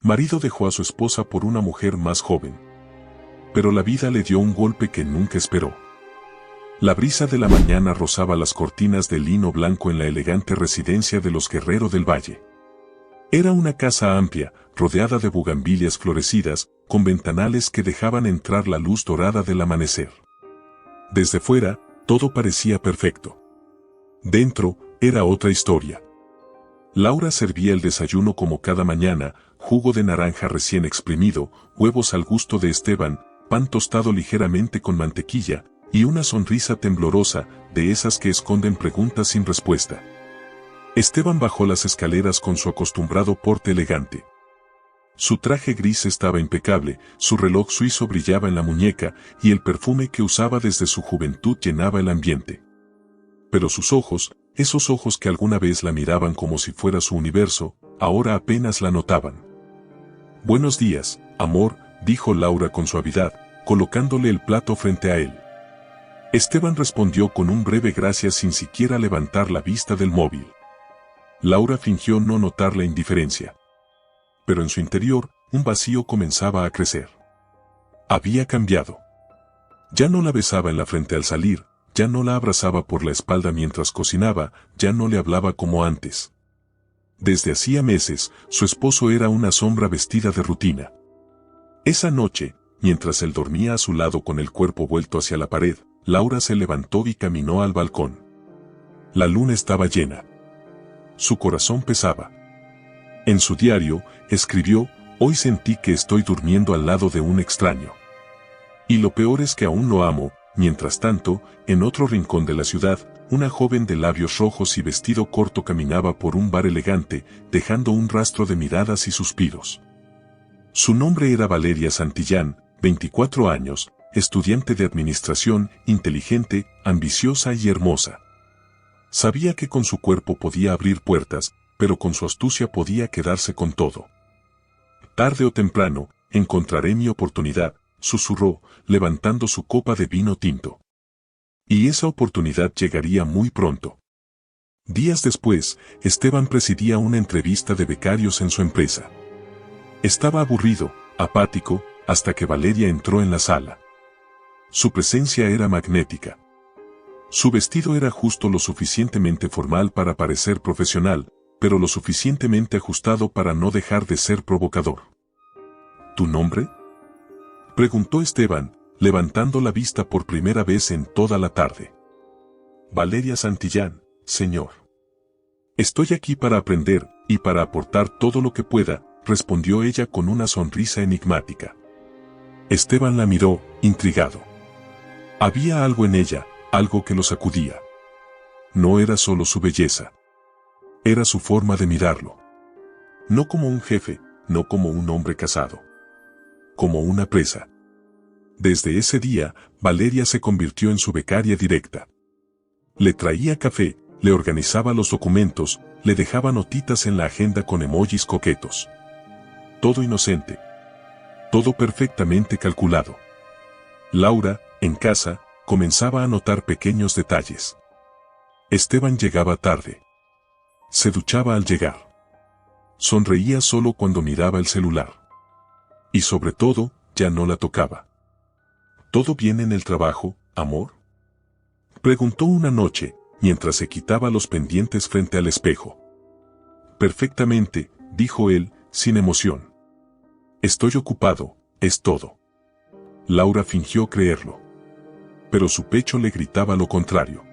marido dejó a su esposa por una mujer más joven. Pero la vida le dio un golpe que nunca esperó. La brisa de la mañana rozaba las cortinas de lino blanco en la elegante residencia de los Guerrero del Valle. Era una casa amplia, rodeada de bugambilias florecidas, con ventanales que dejaban entrar la luz dorada del amanecer. Desde fuera, todo parecía perfecto. Dentro, era otra historia. Laura servía el desayuno como cada mañana, jugo de naranja recién exprimido, huevos al gusto de Esteban, pan tostado ligeramente con mantequilla, y una sonrisa temblorosa, de esas que esconden preguntas sin respuesta. Esteban bajó las escaleras con su acostumbrado porte elegante. Su traje gris estaba impecable, su reloj suizo brillaba en la muñeca, y el perfume que usaba desde su juventud llenaba el ambiente. Pero sus ojos, esos ojos que alguna vez la miraban como si fuera su universo, ahora apenas la notaban. «Buenos días, amor», dijo Laura con suavidad, colocándole el plato frente a él. Esteban respondió con un breve gracias sin siquiera levantar la vista del móvil. Laura fingió no notar la indiferencia. Pero en su interior, un vacío comenzaba a crecer. Había cambiado. Ya no la besaba en la frente al salir, ya no la abrazaba por la espalda mientras cocinaba, ya no le hablaba como antes. Desde hacía meses, su esposo era una sombra vestida de rutina. Esa noche, mientras él dormía a su lado con el cuerpo vuelto hacia la pared, Laura se levantó y caminó al balcón. La luna estaba llena. Su corazón pesaba. En su diario, escribió: «Hoy sentí que estoy durmiendo al lado de un extraño. Y lo peor es que aún lo amo». Mientras tanto, en otro rincón de la ciudad, una joven de labios rojos y vestido corto caminaba por un bar elegante, dejando un rastro de miradas y suspiros. Su nombre era Valeria Santillán, 24 años, estudiante de administración, inteligente, ambiciosa y hermosa. Sabía que con su cuerpo podía abrir puertas, pero con su astucia podía quedarse con todo. «Tarde o temprano, encontraré mi oportunidad», susurró, levantando su copa de vino tinto. Y esa oportunidad llegaría muy pronto. Días después, Esteban presidía una entrevista de becarios en su empresa. Estaba aburrido, apático, hasta que Valeria entró en la sala. Su presencia era magnética. Su vestido era justo lo suficientemente formal para parecer profesional, pero lo suficientemente ajustado para no dejar de ser provocador. «¿Tu nombre?», preguntó Esteban, levantando la vista por primera vez en toda la tarde. «Valeria Santillán, señor». «Estoy aquí para aprender, y para aportar todo lo que pueda», respondió ella con una sonrisa enigmática. Esteban la miró, intrigado. Había algo en ella, algo que lo sacudía. No era solo su belleza. Era su forma de mirarlo. No como un jefe, no como un hombre casado. Como una presa. Desde ese día, Valeria se convirtió en su becaria directa. Le traía café, le organizaba los documentos, le dejaba notitas en la agenda con emojis coquetos. Todo inocente. Todo perfectamente calculado. Laura, en casa, comenzaba a notar pequeños detalles. Esteban llegaba tarde. Se duchaba al llegar. Sonreía solo cuando miraba el celular. Y sobre todo, ya no la tocaba. ¿Todo bien en el trabajo, amor?, preguntó una noche, mientras se quitaba los pendientes frente al espejo. Perfectamente, dijo él, sin emoción. Estoy ocupado, es todo. Laura fingió creerlo. Pero su pecho le gritaba lo contrario.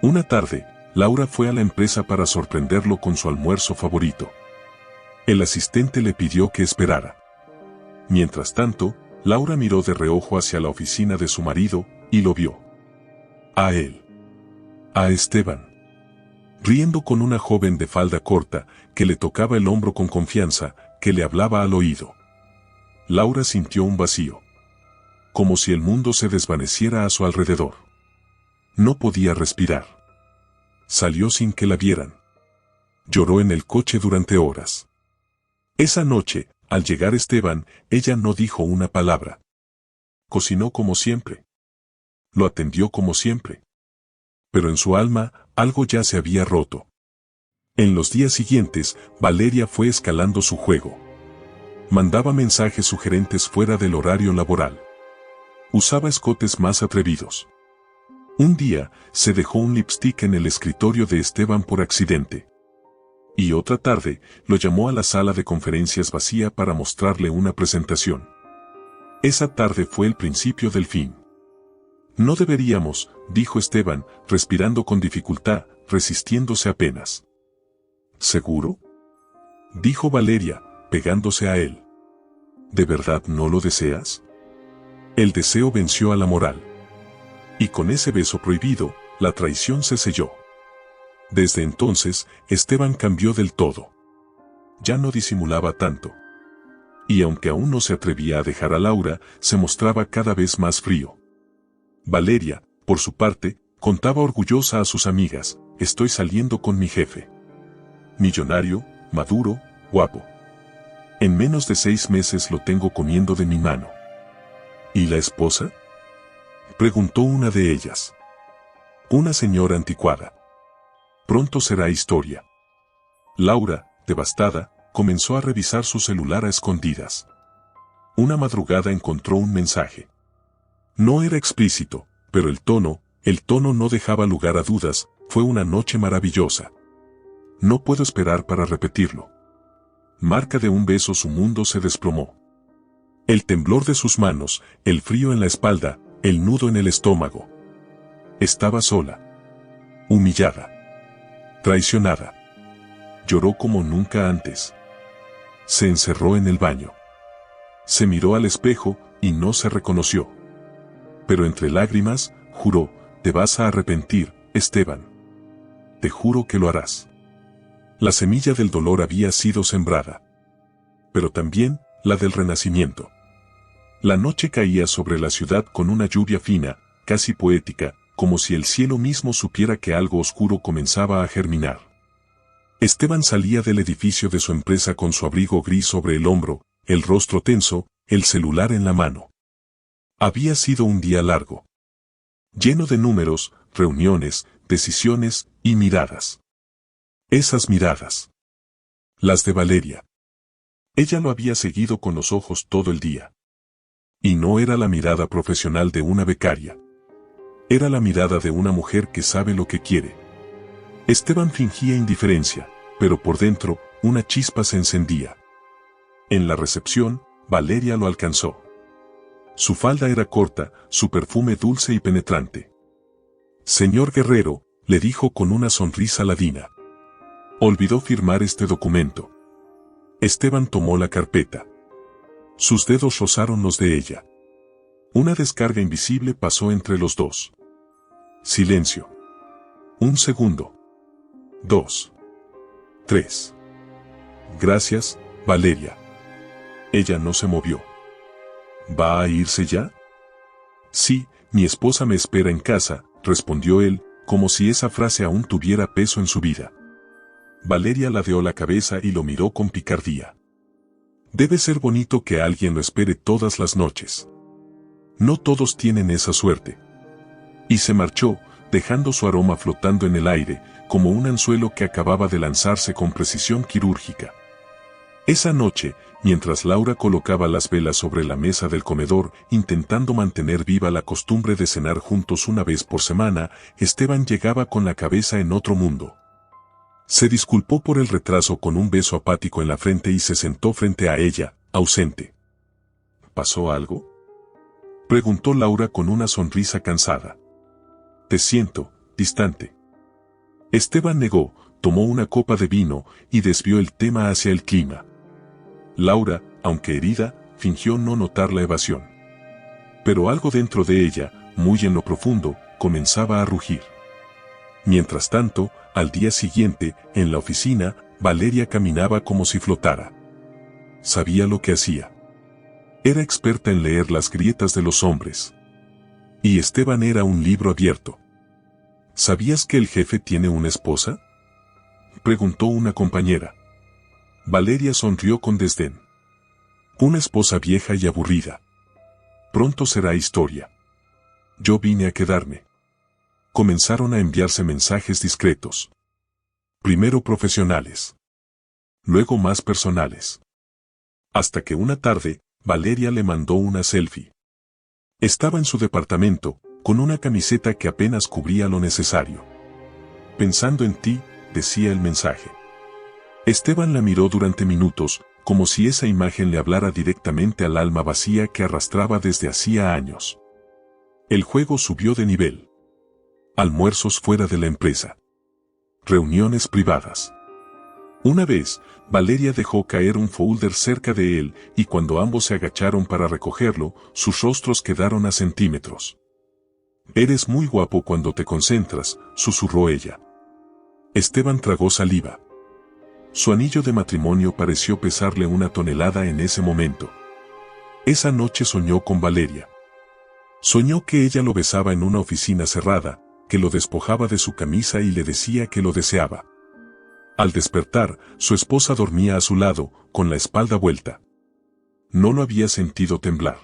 Una tarde, Laura fue a la empresa para sorprenderlo con su almuerzo favorito. El asistente le pidió que esperara. Mientras tanto, Laura miró de reojo hacia la oficina de su marido, y lo vio. A él. A Esteban. Riendo con una joven de falda corta, que le tocaba el hombro con confianza, que le hablaba al oído. Laura sintió un vacío. Como si el mundo se desvaneciera a su alrededor. No podía respirar. Salió sin que la vieran. Lloró en el coche durante horas. Esa noche, al llegar Esteban, ella no dijo una palabra. Cocinó como siempre. Lo atendió como siempre. Pero en su alma, algo ya se había roto. En los días siguientes, Valeria fue escalando su juego. Mandaba mensajes sugerentes fuera del horario laboral. Usaba escotes más atrevidos. Un día, se dejó un lipstick en el escritorio de Esteban por accidente. Y otra tarde, lo llamó a la sala de conferencias vacía para mostrarle una presentación. Esa tarde fue el principio del fin. No deberíamos, dijo Esteban, respirando con dificultad, resistiéndose apenas. ¿Seguro? Dijo Valeria, pegándose a él. ¿De verdad no lo deseas? El deseo venció a la moral. Y con ese beso prohibido, la traición se selló. Desde entonces, Esteban cambió del todo. Ya no disimulaba tanto. Y aunque aún no se atrevía a dejar a Laura, se mostraba cada vez más frío. Valeria, por su parte, contaba orgullosa a sus amigas: estoy saliendo con mi jefe. Millonario, maduro, guapo. En menos de 6 meses lo tengo comiendo de mi mano. ¿Y la esposa?, preguntó una de ellas. Una señora anticuada. Pronto será historia. Laura, devastada, comenzó a revisar su celular a escondidas. Una madrugada encontró un mensaje. No era explícito, pero el tono no dejaba lugar a dudas: fue una noche maravillosa. No puedo esperar para repetirlo. Marca de un beso, su mundo se desplomó. El temblor de sus manos, el frío en la espalda, el nudo en el estómago. Estaba sola. Humillada. Traicionada. Lloró como nunca antes. Se encerró en el baño. Se miró al espejo y no se reconoció. Pero entre lágrimas, juró: te vas a arrepentir, Esteban. Te juro que lo harás. La semilla del dolor había sido sembrada. Pero también la del renacimiento. La noche caía sobre la ciudad con una lluvia fina, casi poética, como si el cielo mismo supiera que algo oscuro comenzaba a germinar. Esteban salía del edificio de su empresa con su abrigo gris sobre el hombro, el rostro tenso, el celular en la mano. Había sido un día largo. Lleno de números, reuniones, decisiones y miradas. Esas miradas. Las de Valeria. Ella lo había seguido con los ojos todo el día. Y no era la mirada profesional de una becaria. Era la mirada de una mujer que sabe lo que quiere. Esteban fingía indiferencia, pero por dentro, una chispa se encendía. En la recepción, Valeria lo alcanzó. Su falda era corta, su perfume dulce y penetrante. Señor Guerrero, le dijo con una sonrisa ladina. Olvidó firmar este documento. Esteban tomó la carpeta. Sus dedos rozaron los de ella. Una descarga invisible pasó entre los dos. Silencio. 1 segundo. 2. 3. Gracias, Valeria. Ella no se movió. ¿Va a irse ya? Sí, mi esposa me espera en casa, respondió él, como si esa frase aún tuviera peso en su vida. Valeria ladeó la cabeza y lo miró con picardía. Debe ser bonito que alguien lo espere todas las noches. No todos tienen esa suerte. Y se marchó, dejando su aroma flotando en el aire, como un anzuelo que acababa de lanzarse con precisión quirúrgica. Esa noche, mientras Laura colocaba las velas sobre la mesa del comedor, intentando mantener viva la costumbre de cenar juntos una vez por semana, Esteban llegaba con la cabeza en otro mundo. Se disculpó por el retraso con un beso apático en la frente y se sentó frente a ella, ausente. ¿Pasó algo?, preguntó Laura con una sonrisa cansada. Te siento distante. Esteban negó, tomó una copa de vino y desvió el tema hacia el clima. Laura, aunque herida, fingió no notar la evasión. Pero algo dentro de ella, muy en lo profundo, comenzaba a rugir. Mientras tanto, al día siguiente, en la oficina, Valeria caminaba como si flotara. Sabía lo que hacía. Era experta en leer las grietas de los hombres. Y Esteban era un libro abierto. ¿Sabías que el jefe tiene una esposa?, preguntó una compañera. Valeria sonrió con desdén. Una esposa vieja y aburrida. Pronto será historia. Yo vine a quedarme. Comenzaron a enviarse mensajes discretos. Primero profesionales. Luego más personales. Hasta que una tarde, Valeria le mandó una selfie. Estaba en su departamento, con una camiseta que apenas cubría lo necesario. Pensando en ti, decía el mensaje. Esteban la miró durante minutos, como si esa imagen le hablara directamente al alma vacía que arrastraba desde hacía años. El juego subió de nivel. Almuerzos fuera de la empresa. Reuniones privadas. Una vez, Valeria dejó caer un folder cerca de él y cuando ambos se agacharon para recogerlo, sus rostros quedaron a centímetros. «Eres muy guapo cuando te concentras», susurró ella. Esteban tragó saliva. Su anillo de matrimonio pareció pesarle una tonelada en ese momento. Esa noche soñó con Valeria. Soñó que ella lo besaba en una oficina cerrada, que lo despojaba de su camisa y le decía que lo deseaba. Al despertar, su esposa dormía a su lado, con la espalda vuelta. No lo había sentido temblar.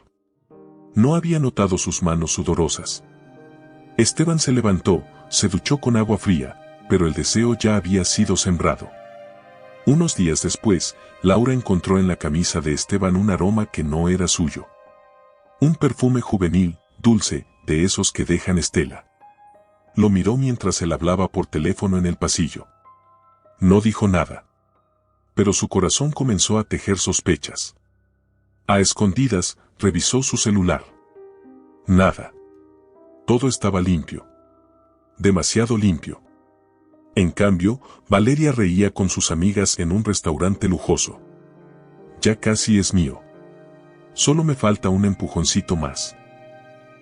No había notado sus manos sudorosas. Esteban se levantó, se duchó con agua fría, pero el deseo ya había sido sembrado. Unos días después, Laura encontró en la camisa de Esteban un aroma que no era suyo. Un perfume juvenil, dulce, de esos que dejan estela. Lo miró mientras él hablaba por teléfono en el pasillo. No dijo nada. Pero su corazón comenzó a tejer sospechas. A escondidas, revisó su celular. Nada. Todo estaba limpio. Demasiado limpio. En cambio, Valeria reía con sus amigas en un restaurante lujoso. Ya casi es mío. Solo me falta un empujoncito más.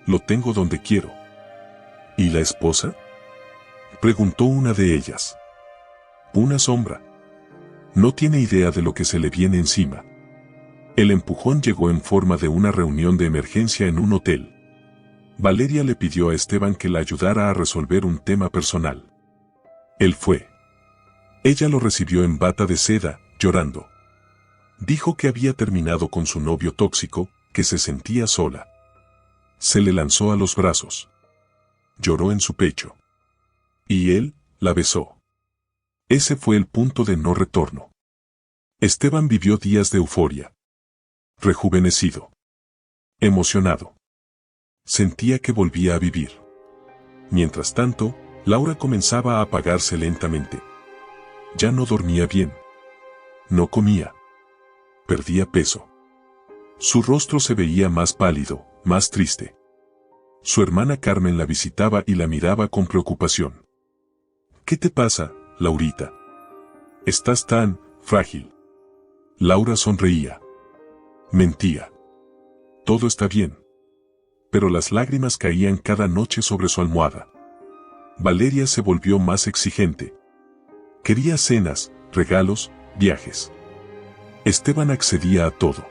Lo tengo donde quiero. ¿Y la esposa?, preguntó una de ellas. Una sombra. No tiene idea de lo que se le viene encima. El empujón llegó en forma de una reunión de emergencia en un hotel. Valeria le pidió a Esteban que la ayudara a resolver un tema personal. Él fue. Ella lo recibió en bata de seda, llorando. Dijo que había terminado con su novio tóxico, que se sentía sola. Se le lanzó a los brazos. Lloró en su pecho. Y él la besó. Ese fue el punto de no retorno. Esteban vivió días de euforia. Rejuvenecido. Emocionado. Sentía que volvía a vivir. Mientras tanto, Laura comenzaba a apagarse lentamente. Ya no dormía bien. No comía. Perdía peso. Su rostro se veía más pálido, más triste. Su hermana Carmen la visitaba y la miraba con preocupación. ¿Qué te pasa, Laurita? Estás tan frágil. Laura sonreía. Mentía. Todo está bien. Pero las lágrimas caían cada noche sobre su almohada. Valeria se volvió más exigente. Quería cenas, regalos, viajes. Esteban accedía a todo.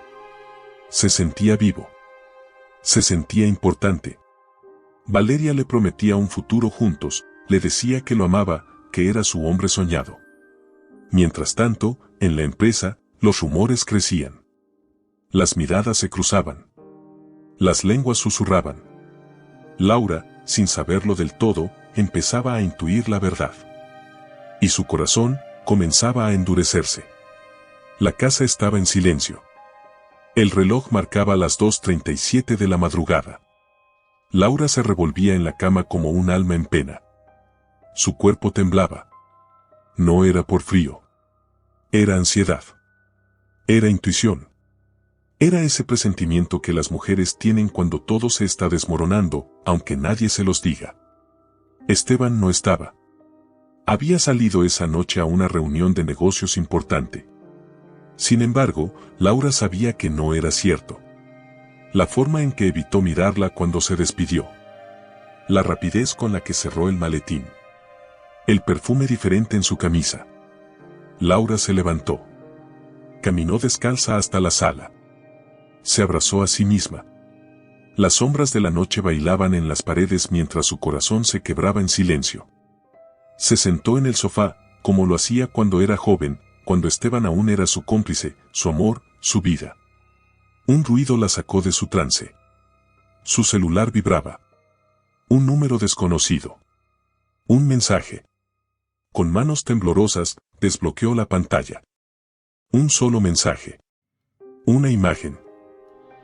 Se sentía vivo. Se sentía importante. Valeria le prometía un futuro juntos, le decía que lo amaba, que era su hombre soñado. Mientras tanto, en la empresa, los rumores crecían. Las miradas se cruzaban. Las lenguas susurraban. Laura, sin saberlo del todo, empezaba a intuir la verdad. Y su corazón comenzaba a endurecerse. La casa estaba en silencio. El reloj marcaba las 2:37 de la madrugada. Laura se revolvía en la cama como un alma en pena. Su cuerpo temblaba. No era por frío. Era ansiedad. Era intuición. Era ese presentimiento que las mujeres tienen cuando todo se está desmoronando, aunque nadie se los diga. Esteban no estaba. Había salido esa noche a una reunión de negocios importante. Sin embargo, Laura sabía que no era cierto. La forma en que evitó mirarla cuando se despidió. La rapidez con la que cerró el maletín. El perfume diferente en su camisa. Laura se levantó. Caminó descalza hasta la sala. Se abrazó a sí misma. Las sombras de la noche bailaban en las paredes mientras su corazón se quebraba en silencio. Se sentó en el sofá, como lo hacía cuando era joven, cuando Esteban aún era su cómplice, su amor, su vida. Un ruido la sacó de su trance. Su celular vibraba. Un número desconocido. Un mensaje. Con manos temblorosas, desbloqueó la pantalla. Un solo mensaje. Una imagen.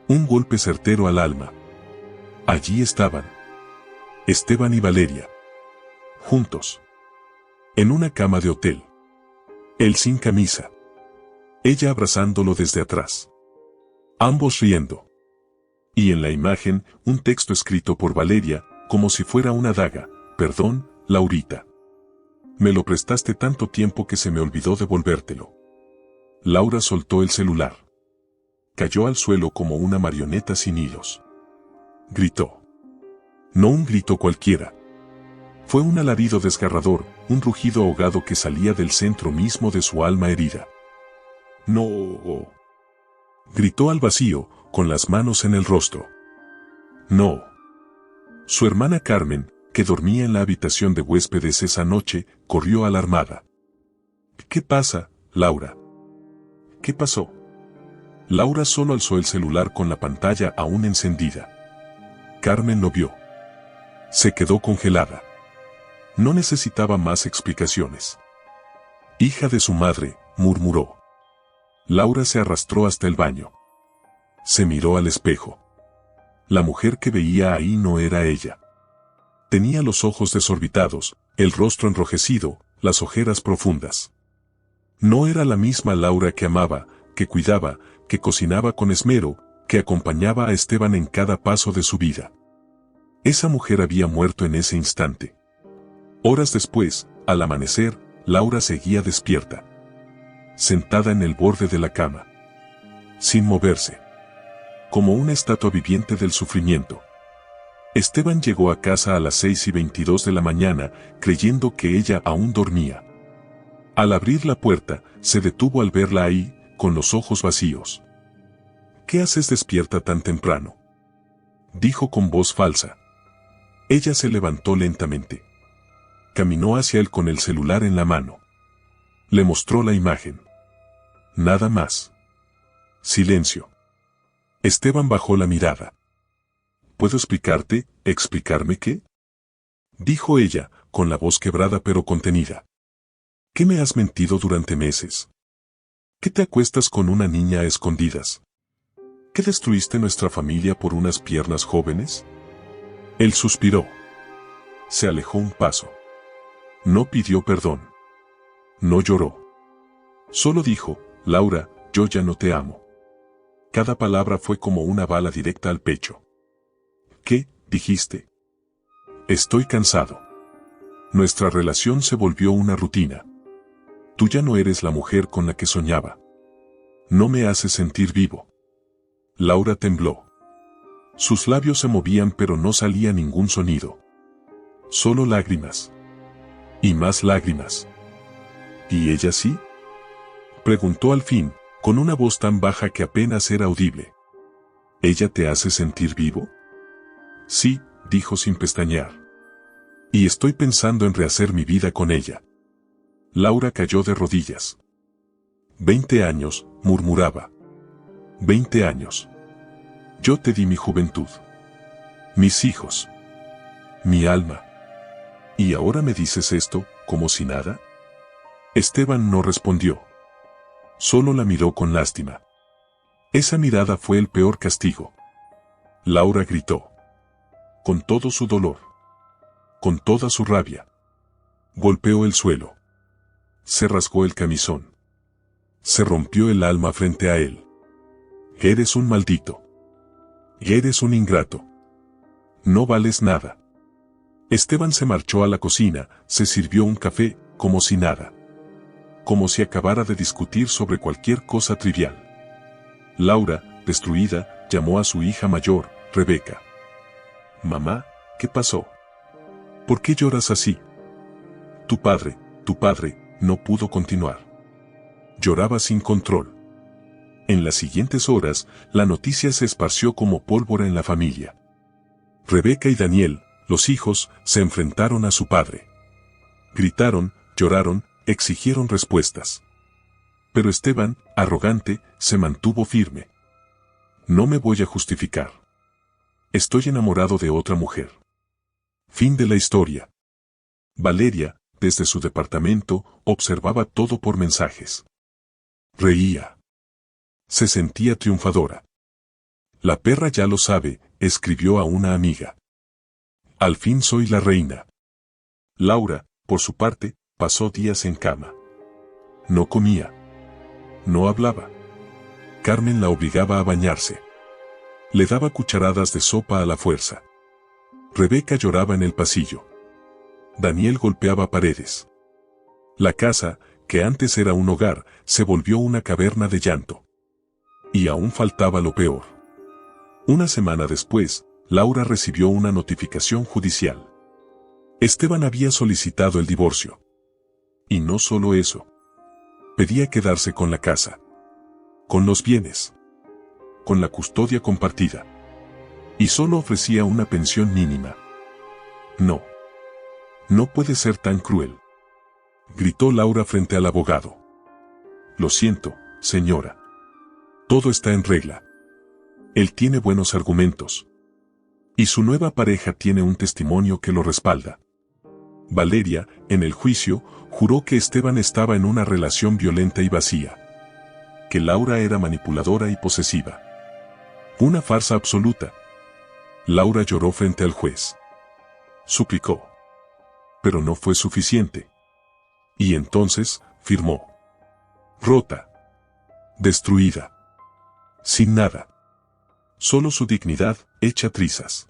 Un golpe certero al alma. Allí estaban. Esteban y Valeria. Juntos. En una cama de hotel. Él sin camisa. Ella abrazándolo desde atrás. Ambos riendo. Y en la imagen, un texto escrito por Valeria, como si fuera una daga. Perdón, Laurita. Me lo prestaste tanto tiempo que se me olvidó devolvértelo. Laura soltó el celular. Cayó al suelo como una marioneta sin hilos. Gritó. No un grito cualquiera. Fue un alarido desgarrador, un rugido ahogado que salía del centro mismo de su alma herida. No. Gritó al vacío, con las manos en el rostro. No. Su hermana Carmen, que dormía en la habitación de huéspedes esa noche, corrió alarmada. ¿Qué pasa, Laura? ¿Qué pasó? Laura solo alzó el celular con la pantalla aún encendida. Carmen lo vio. Se quedó congelada. No necesitaba más explicaciones. Hija de su madre, murmuró. Laura se arrastró hasta el baño. Se miró al espejo. La mujer que veía ahí no era ella. Tenía los ojos desorbitados, el rostro enrojecido, las ojeras profundas. No era la misma Laura que amaba, que cuidaba, que cocinaba con esmero, que acompañaba a Esteban en cada paso de su vida. Esa mujer había muerto en ese instante. Horas después, al amanecer, Laura seguía despierta. Sentada en el borde de la cama. Sin moverse. Como una estatua viviente del sufrimiento. Esteban llegó a casa a las 6:22 de la mañana, creyendo que ella aún dormía. Al abrir la puerta, se detuvo al verla ahí, con los ojos vacíos. ¿Qué haces despierta tan temprano?, dijo con voz falsa. Ella se levantó lentamente. Caminó hacia él con el celular en la mano. Le mostró la imagen. Nada más. Silencio. Esteban bajó la mirada. ¿Puedo explicarte, explicarme qué?, dijo ella, con la voz quebrada pero contenida. ¿Qué me has mentido durante meses? ¿Qué te acuestas con una niña a escondidas? ¿Qué destruiste nuestra familia por unas piernas jóvenes? Él suspiró. Se alejó un paso. No pidió perdón. No lloró. Solo dijo, Laura, yo ya no te amo. Cada palabra fue como una bala directa al pecho. ¿Qué dijiste? Estoy cansado. Nuestra relación se volvió una rutina. Tú ya no eres la mujer con la que soñaba. No me haces sentir vivo. Laura tembló. Sus labios se movían pero no salía ningún sonido. Solo lágrimas. Y más lágrimas. ¿Y ella sí?, preguntó al fin, con una voz tan baja que apenas era audible. ¿Ella te hace sentir vivo? Sí, dijo sin pestañear. Y estoy pensando en rehacer mi vida con ella. Laura cayó de rodillas. 20 años, murmuraba. 20 años. Yo te di mi juventud. Mis hijos. Mi alma. ¿Y ahora me dices esto, como si nada? Esteban no respondió. Solo la miró con lástima. Esa mirada fue el peor castigo. Laura gritó. Con todo su dolor. Con toda su rabia. Golpeó el suelo. Se rasgó el camisón. Se rompió el alma frente a él. Eres un maldito. Eres un ingrato. No vales nada. Esteban se marchó a la cocina, se sirvió un café, como si nada. Como si acabara de discutir sobre cualquier cosa trivial. Laura, destruida, llamó a su hija mayor, Rebeca. Mamá, ¿qué pasó? ¿Por qué lloras así? Tu padre, no pudo continuar. Lloraba sin control. En las siguientes horas, la noticia se esparció como pólvora en la familia. Rebeca y Daniel, los hijos, se enfrentaron a su padre. Gritaron, lloraron, exigieron respuestas. Pero Esteban, arrogante, se mantuvo firme. No me voy a justificar. Estoy enamorado de otra mujer. Fin de la historia. Valeria, desde su departamento, observaba todo por mensajes. Reía. Se sentía triunfadora. La perra ya lo sabe, escribió a una amiga. Al fin soy la reina. Laura, por su parte, pasó días en cama. No comía. No hablaba. Carmen la obligaba a bañarse. Le daba cucharadas de sopa a la fuerza. Rebeca lloraba en el pasillo. Daniel golpeaba paredes. La casa, que antes era un hogar, se volvió una caverna de llanto. Y aún faltaba lo peor. Una semana después, Laura recibió una notificación judicial. Esteban había solicitado el divorcio. Y no solo eso. Pedía quedarse con la casa. Con los bienes. Con la custodia compartida. Y solo ofrecía una pensión mínima. No. No puede ser tan cruel. Gritó Laura frente al abogado. Lo siento, señora. Todo está en regla. Él tiene buenos argumentos. Y su nueva pareja tiene un testimonio que lo respalda. Valeria, en el juicio, juró que Esteban estaba en una relación violenta y vacía. Que Laura era manipuladora y posesiva. Una farsa absoluta. Laura lloró frente al juez. Suplicó. Pero no fue suficiente. Y entonces, firmó. Rota. Destruida. Sin nada. Solo su dignidad, hecha trizas.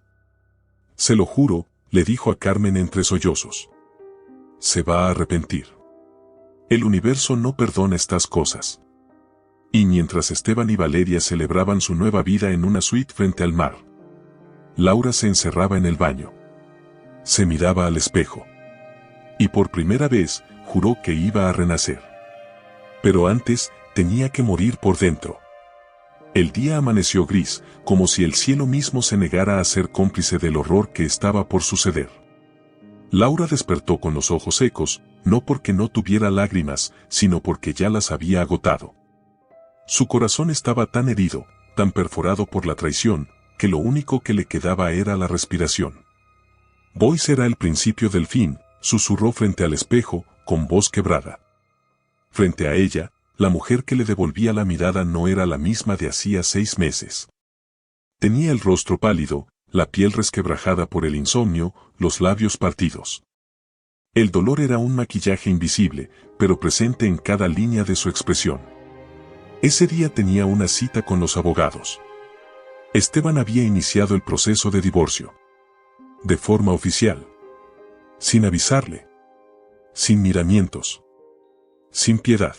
Se lo juro, le dijo a Carmen entre sollozos. Se va a arrepentir. El universo no perdona estas cosas. Y mientras Esteban y Valeria celebraban su nueva vida en una suite frente al mar, Laura se encerraba en el baño. Se miraba al espejo. Y por primera vez, juró que iba a renacer. Pero antes, tenía que morir por dentro. El día amaneció gris, como si el cielo mismo se negara a ser cómplice del horror que estaba por suceder. Laura despertó con los ojos secos, no porque no tuviera lágrimas, sino porque ya las había agotado. Su corazón estaba tan herido, tan perforado por la traición, que lo único que le quedaba era la respiración. Voy será el principio del fin, susurró frente al espejo, con voz quebrada. Frente a ella, la mujer que le devolvía la mirada no era la misma de hacía 6 meses. Tenía el rostro pálido, la piel resquebrajada por el insomnio, los labios partidos. El dolor era un maquillaje invisible, pero presente en cada línea de su expresión. Ese día tenía una cita con los abogados. Esteban había iniciado el proceso de divorcio. De forma oficial. Sin avisarle. Sin miramientos. Sin piedad.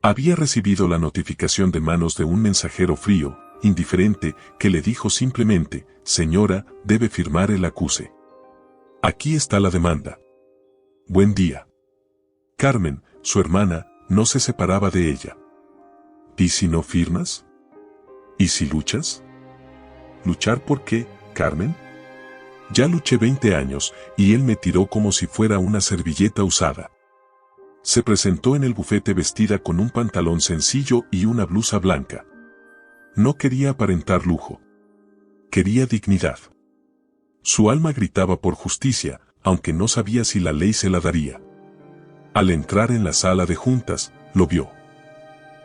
Había recibido la notificación de manos de un mensajero frío, indiferente, que le dijo simplemente, señora, debe firmar el acuse. Aquí está la demanda. Buen día. Carmen, su hermana, no se separaba de ella. ¿Y si no firmas? ¿Y si luchas? ¿Luchar por qué, Carmen? Ya luché 20 años, y él me tiró como si fuera una servilleta usada. Se presentó en el bufete vestida con un pantalón sencillo y una blusa blanca. No quería aparentar lujo. Quería dignidad. Su alma gritaba por justicia, aunque no sabía si la ley se la daría. Al entrar en la sala de juntas, lo vio.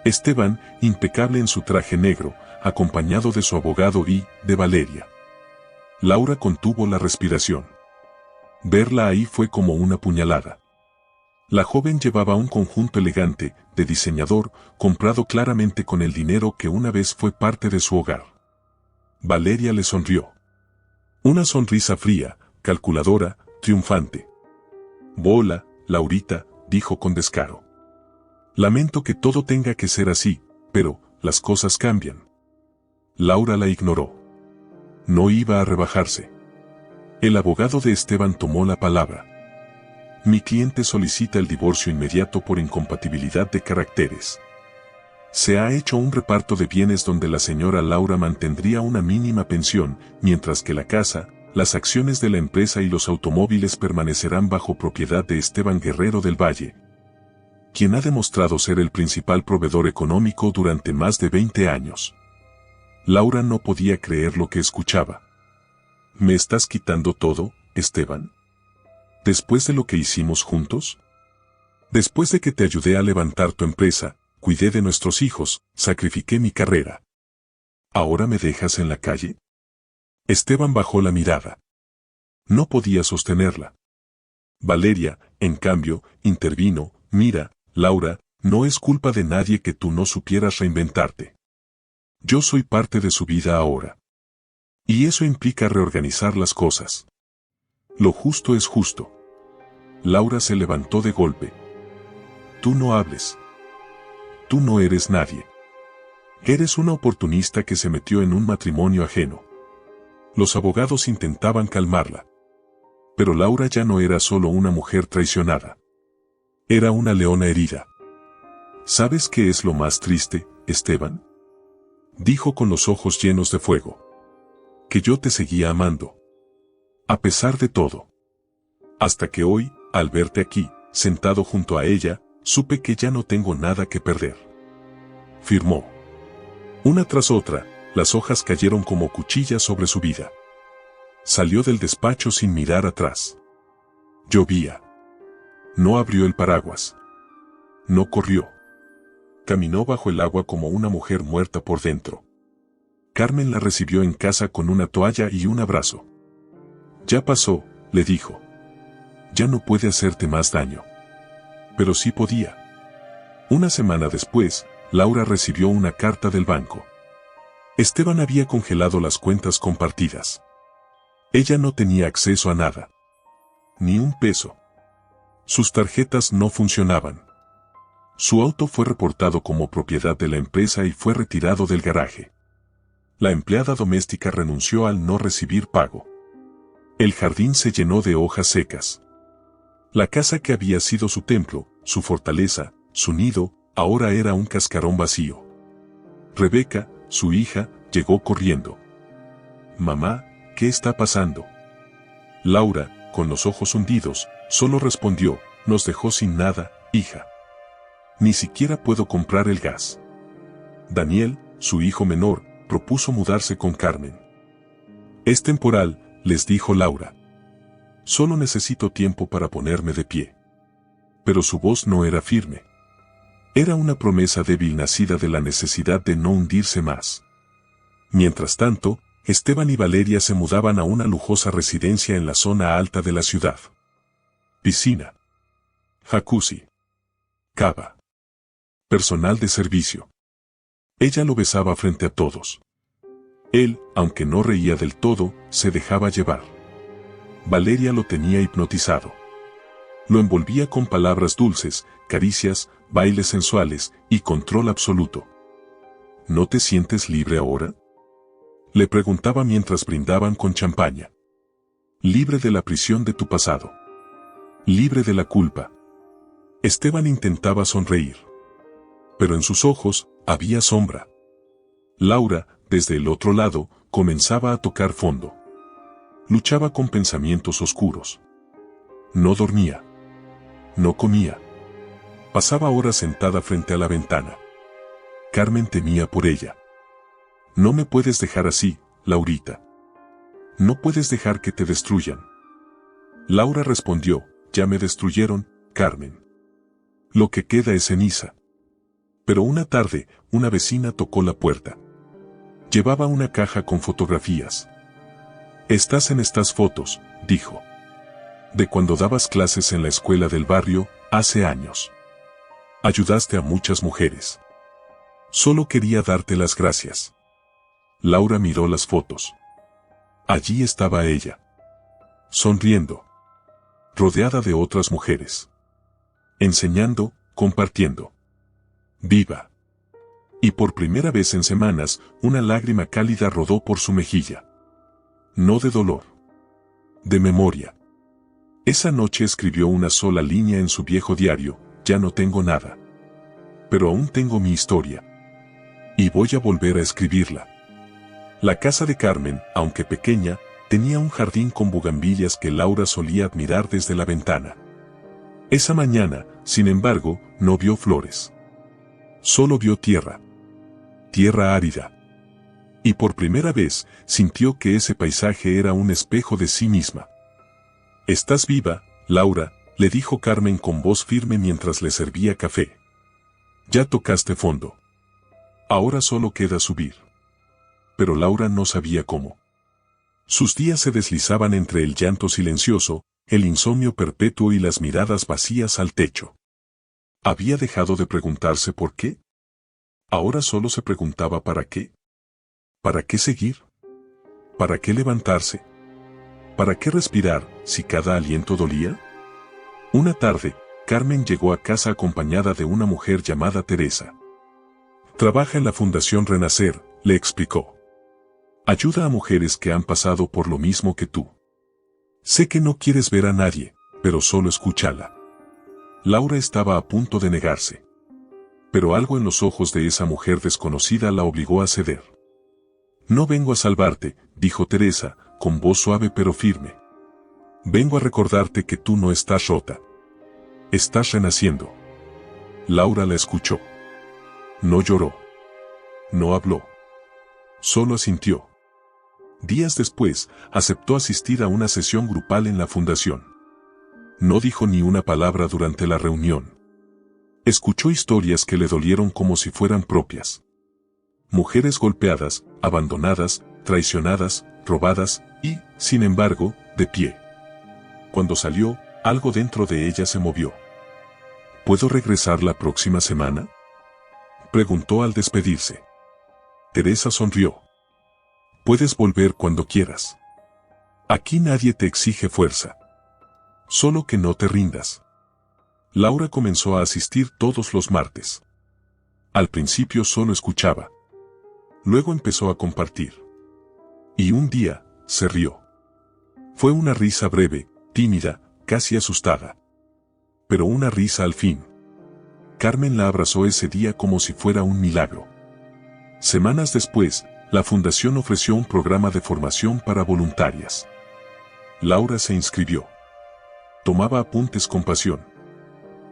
Esteban, impecable en su traje negro, acompañado de su abogado y de Valeria. Laura contuvo la respiración. Verla ahí fue como una puñalada. La joven llevaba un conjunto elegante, de diseñador, comprado claramente con el dinero que una vez fue parte de su hogar. Valeria le sonrió. Una sonrisa fría, calculadora, triunfante. Bola, Laurita, dijo con descaro. Lamento que todo tenga que ser así, pero las cosas cambian. Laura la ignoró. No iba a rebajarse. El abogado de Esteban tomó la palabra. Mi cliente solicita el divorcio inmediato por incompatibilidad de caracteres. Se ha hecho un reparto de bienes donde la señora Laura mantendría una mínima pensión, mientras que la casa, las acciones de la empresa y los automóviles permanecerán bajo propiedad de Esteban Guerrero del Valle, quien ha demostrado ser el principal proveedor económico durante más de 20 años. Laura no podía creer lo que escuchaba. ¿Me estás quitando todo, Esteban? ¿Después de lo que hicimos juntos? Después de que te ayudé a levantar tu empresa, cuidé de nuestros hijos, sacrifiqué mi carrera. ¿Ahora me dejas en la calle? Esteban bajó la mirada. No podía sostenerla. Valeria, en cambio, intervino: mira, Laura, no es culpa de nadie que tú no supieras reinventarte. Yo soy parte de su vida ahora. Y eso implica reorganizar las cosas. Lo justo es justo. Laura se levantó de golpe. Tú no hables. Tú no eres nadie. Eres una oportunista que se metió en un matrimonio ajeno. Los abogados intentaban calmarla. Pero Laura ya no era solo una mujer traicionada. Era una leona herida. ¿Sabes qué es lo más triste, Esteban? Dijo con los ojos llenos de fuego. Que yo te seguía amando. A pesar de todo. Hasta que hoy, al verte aquí, sentado junto a ella, supe que ya no tengo nada que perder. Firmó. Una tras otra, las hojas cayeron como cuchillas sobre su vida. Salió del despacho sin mirar atrás. Llovía. No abrió el paraguas. No corrió. Caminó bajo el agua como una mujer muerta por dentro. Carmen la recibió en casa con una toalla y un abrazo. Ya pasó, le dijo. Ya no puede hacerte más daño. Pero sí podía. Una semana después, Laura recibió una carta del banco. Esteban había congelado las cuentas compartidas. Ella no tenía acceso a nada. Ni un peso. Sus tarjetas no funcionaban. Su auto fue reportado como propiedad de la empresa y fue retirado del garaje. La empleada doméstica renunció al no recibir pago. El jardín se llenó de hojas secas. La casa que había sido su templo, su fortaleza, su nido, ahora era un cascarón vacío. Rebeca, su hija, llegó corriendo. «Mamá, ¿qué está pasando?» Laura, con los ojos hundidos, solo respondió: «Nos dejó sin nada, hija. Ni siquiera puedo comprar el gas». Daniel, su hijo menor, propuso mudarse con Carmen. «Es temporal», les dijo Laura. «Solo necesito tiempo para ponerme de pie». Pero su voz no era firme. Era una promesa débil nacida de la necesidad de no hundirse más. Mientras tanto, Esteban y Valeria se mudaban a una lujosa residencia en la zona alta de la ciudad. Piscina. Jacuzzi. Cava. Personal de servicio. Ella lo besaba frente a todos. Él, aunque no reía del todo, se dejaba llevar. Valeria lo tenía hipnotizado. Lo envolvía con palabras dulces, caricias, bailes sensuales y control absoluto. ¿No te sientes libre ahora?, le preguntaba mientras brindaban con champaña. Libre de la prisión de tu pasado. Libre de la culpa. Esteban intentaba sonreír. Pero en sus ojos había sombra. Laura, desde el otro lado, comenzaba a tocar fondo. Luchaba con pensamientos oscuros. No dormía. No comía. Pasaba horas sentada frente a la ventana. Carmen temía por ella. «No me puedes dejar así, Laurita. No puedes dejar que te destruyan». Laura respondió: «Ya me destruyeron, Carmen. Lo que queda es ceniza». Pero una tarde, una vecina tocó la puerta. Llevaba una caja con fotografías. «Estás en estas fotos», dijo. «De cuando dabas clases en la escuela del barrio, hace años. Ayudaste a muchas mujeres. Solo quería darte las gracias». Laura miró las fotos. Allí estaba ella. Sonriendo. Rodeada de otras mujeres. Enseñando, compartiendo. Viva. Y por primera vez en semanas, una lágrima cálida rodó por su mejilla. No de dolor. De memoria. Esa noche escribió una sola línea en su viejo diario: «Ya no tengo nada. Pero aún tengo mi historia. Y voy a volver a escribirla». La casa de Carmen, aunque pequeña, tenía un jardín con bugambilias que Laura solía admirar desde la ventana. Esa mañana, sin embargo, no vio flores. Solo vio tierra. Tierra árida. Y por primera vez, sintió que ese paisaje era un espejo de sí misma. «Estás viva, Laura», le dijo Carmen con voz firme mientras le servía café. Ya tocaste fondo. Ahora solo queda subir. Pero Laura no sabía cómo. Sus días se deslizaban entre el llanto silencioso, el insomnio perpetuo y las miradas vacías al techo. ¿Había dejado de preguntarse por qué? Ahora solo se preguntaba ¿para qué? ¿Para qué seguir? ¿Para qué levantarse? ¿Para qué respirar si cada aliento dolía? Una tarde, Carmen llegó a casa acompañada de una mujer llamada Teresa. Trabaja en la Fundación Renacer, le explicó. Ayuda a mujeres que han pasado por lo mismo que tú. Sé que no quieres ver a nadie, pero solo escúchala. Laura estaba a punto de negarse. Pero algo en los ojos de esa mujer desconocida la obligó a ceder. No vengo a salvarte, dijo Teresa, con voz suave pero firme. Vengo a recordarte que tú no estás rota. Estás renaciendo. Laura la escuchó. No lloró. No habló. Solo asintió. Días después, aceptó asistir a una sesión grupal en la fundación. No dijo ni una palabra durante la reunión. Escuchó historias que le dolieron como si fueran propias. Mujeres golpeadas, abandonadas, traicionadas, robadas y, sin embargo, de pie. Cuando salió, algo dentro de ella se movió. ¿Puedo regresar la próxima semana?, preguntó al despedirse. Teresa sonrió. Puedes volver cuando quieras. Aquí nadie te exige fuerza. Solo que no te rindas. Laura comenzó a asistir todos los martes. Al principio solo escuchaba. Luego empezó a compartir. Y un día, se rió. Fue una risa breve, tímida, casi asustada. Pero una risa al fin. Carmen la abrazó ese día como si fuera un milagro. Semanas después, la fundación ofreció un programa de formación para voluntarias. Laura se inscribió. Tomaba apuntes con pasión.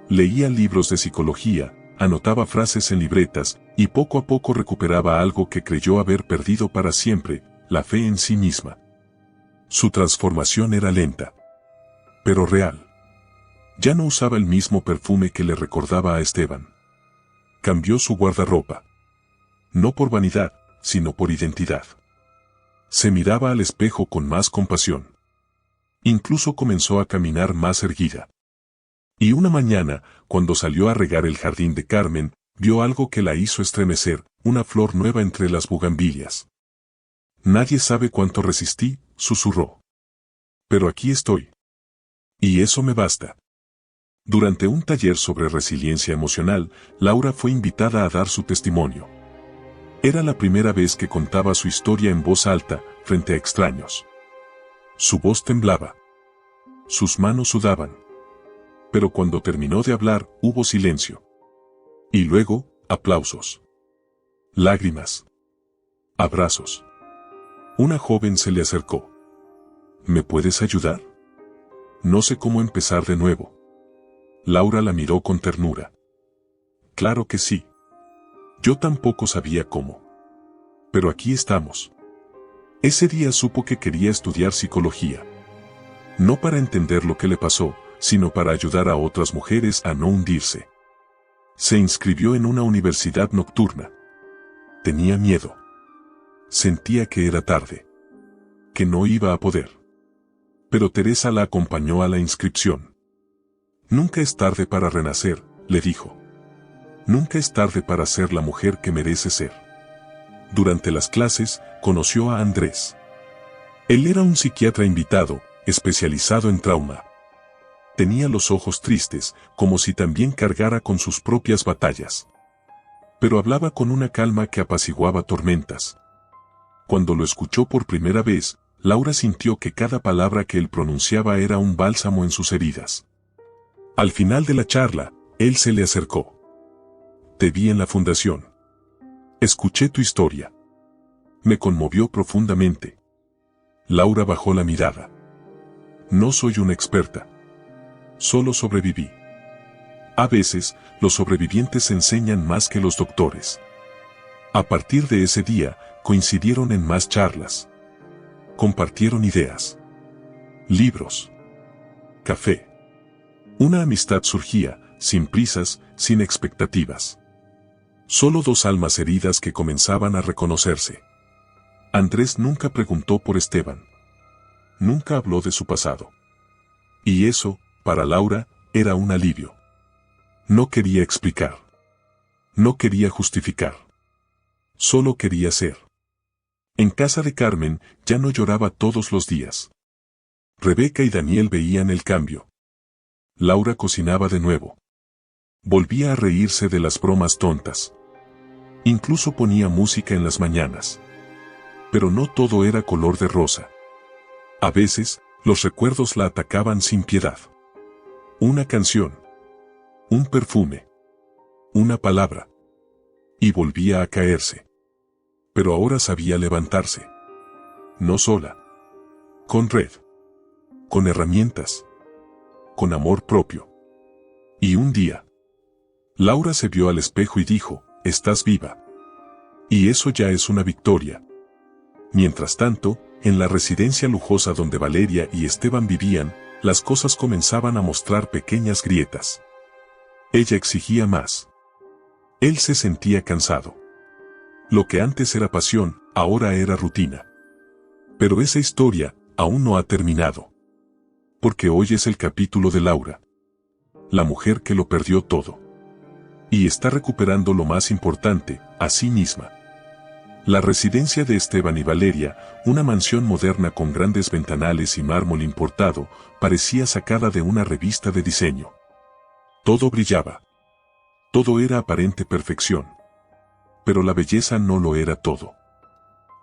Leía libros de psicología, anotaba frases en libretas, y poco a poco recuperaba algo que creyó haber perdido para siempre, la fe en sí misma. Su transformación era lenta, pero real. Ya no usaba el mismo perfume que le recordaba a Esteban. Cambió su guardarropa. No por vanidad, sino por identidad. Se miraba al espejo con más compasión. Incluso comenzó a caminar más erguida. Y una mañana, cuando salió a regar el jardín de Carmen, vio algo que la hizo estremecer, una flor nueva entre las bugambilias. Nadie sabe cuánto resistí, susurró. Pero aquí estoy. Y eso me basta. Durante un taller sobre resiliencia emocional, Laura fue invitada a dar su testimonio. Era la primera vez que contaba su historia en voz alta, frente a extraños. Su voz temblaba. Sus manos sudaban. Pero cuando terminó de hablar, hubo silencio. Y luego, aplausos. Lágrimas. Abrazos. Una joven se le acercó. ¿Me puedes ayudar? No sé cómo empezar de nuevo. Laura la miró con ternura. Claro que sí. Yo tampoco sabía cómo. Pero aquí estamos. Ese día supo que quería estudiar psicología. No para entender lo que le pasó, sino para ayudar a otras mujeres a no hundirse. Se inscribió en una universidad nocturna. Tenía miedo. Sentía que era tarde. Que no iba a poder. Pero Teresa la acompañó a la inscripción. Nunca es tarde para renacer, le dijo. Nunca es tarde para ser la mujer que merece ser. Durante las clases, conoció a Andrés. Él era un psiquiatra invitado, especializado en trauma. Tenía los ojos tristes, como si también cargara con sus propias batallas. Pero hablaba con una calma que apaciguaba tormentas. Cuando lo escuchó por primera vez, Laura sintió que cada palabra que él pronunciaba era un bálsamo en sus heridas. Al final de la charla, él se le acercó. Te vi en la fundación. Escuché tu historia. Me conmovió profundamente. Laura bajó la mirada. No soy una experta. Solo sobreviví. A veces, los sobrevivientes enseñan más que los doctores. A partir de ese día, coincidieron en más charlas. Compartieron ideas. Libros. Café. Una amistad surgía, sin prisas, sin expectativas. Solo dos almas heridas que comenzaban a reconocerse. Andrés nunca preguntó por Esteban. Nunca habló de su pasado. Y eso, para Laura, era un alivio. No quería explicar. No quería justificar. Solo quería ser. En casa de Carmen ya no lloraba todos los días. Rebeca y Daniel veían el cambio. Laura cocinaba de nuevo. Volvía a reírse de las bromas tontas. Incluso ponía música en las mañanas. Pero no todo era color de rosa. A veces, los recuerdos la atacaban sin piedad. Una canción. Un perfume. Una palabra. Y volvía a caerse. Pero ahora sabía levantarse. No sola. Con red. Con herramientas. Con amor propio. Y un día, Laura se vio al espejo y dijo, estás viva. Y eso ya es una victoria. Mientras tanto, en la residencia lujosa donde Valeria y Esteban vivían, las cosas comenzaban a mostrar pequeñas grietas. Ella exigía más. Él se sentía cansado. Lo que antes era pasión, ahora era rutina. Pero esa historia aún no ha terminado. Porque hoy es el capítulo de Laura. La mujer que lo perdió todo. Y está recuperando lo más importante, a sí misma. La residencia de Esteban y Valeria, una mansión moderna con grandes ventanales y mármol importado, parecía sacada de una revista de diseño. Todo brillaba. Todo era aparente perfección. Pero la belleza no lo era todo.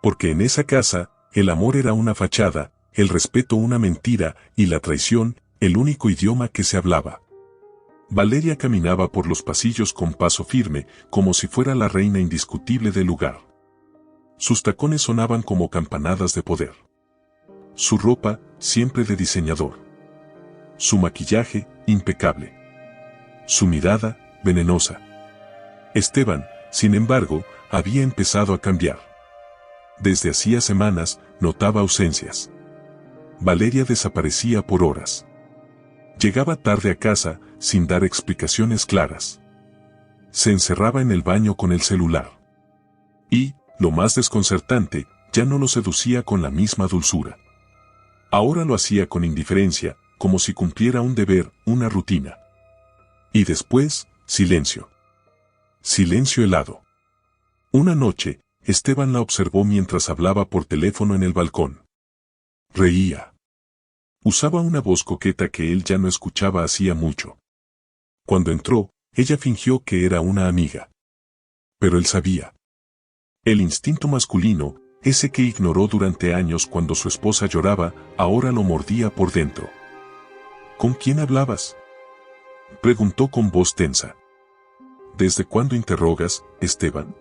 Porque en esa casa, el amor era una fachada, el respeto una mentira, y la traición, el único idioma que se hablaba. Valeria caminaba por los pasillos con paso firme, como si fuera la reina indiscutible del lugar. Sus tacones sonaban como campanadas de poder. Su ropa, siempre de diseñador. Su maquillaje, impecable. Su mirada, venenosa. Esteban, sin embargo, había empezado a cambiar. Desde hacía semanas, notaba ausencias. Valeria desaparecía por horas. Llegaba tarde a casa, sin dar explicaciones claras. Se encerraba en el baño con el celular. Y, lo más desconcertante, ya no lo seducía con la misma dulzura. Ahora lo hacía con indiferencia, como si cumpliera un deber, una rutina. Y después, silencio. Silencio helado. Una noche, Esteban la observó mientras hablaba por teléfono en el balcón. Reía. Usaba una voz coqueta que él ya no escuchaba hacía mucho. Cuando entró, ella fingió que era una amiga. Pero él sabía. El instinto masculino, ese que ignoró durante años cuando su esposa lloraba, ahora lo mordía por dentro. ¿Con quién hablabas?, preguntó con voz tensa. ¿Desde cuándo interrogas, Esteban?,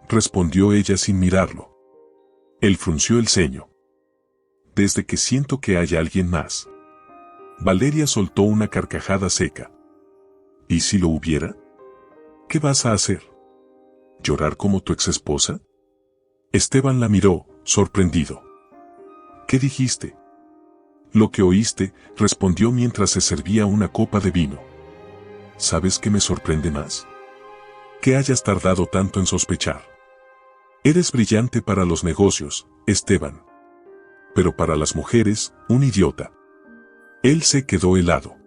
respondió ella sin mirarlo. Él frunció el ceño. Desde que siento que hay alguien más. Valeria soltó una carcajada seca. ¿Y si lo hubiera? ¿Qué vas a hacer? ¿Llorar como tu exesposa? Esteban la miró, sorprendido. ¿Qué dijiste? Lo que oíste, respondió mientras se servía una copa de vino. ¿Sabes qué me sorprende más? Que hayas tardado tanto en sospechar. Eres brillante para los negocios, Esteban. Pero para las mujeres, un idiota. Él se quedó helado.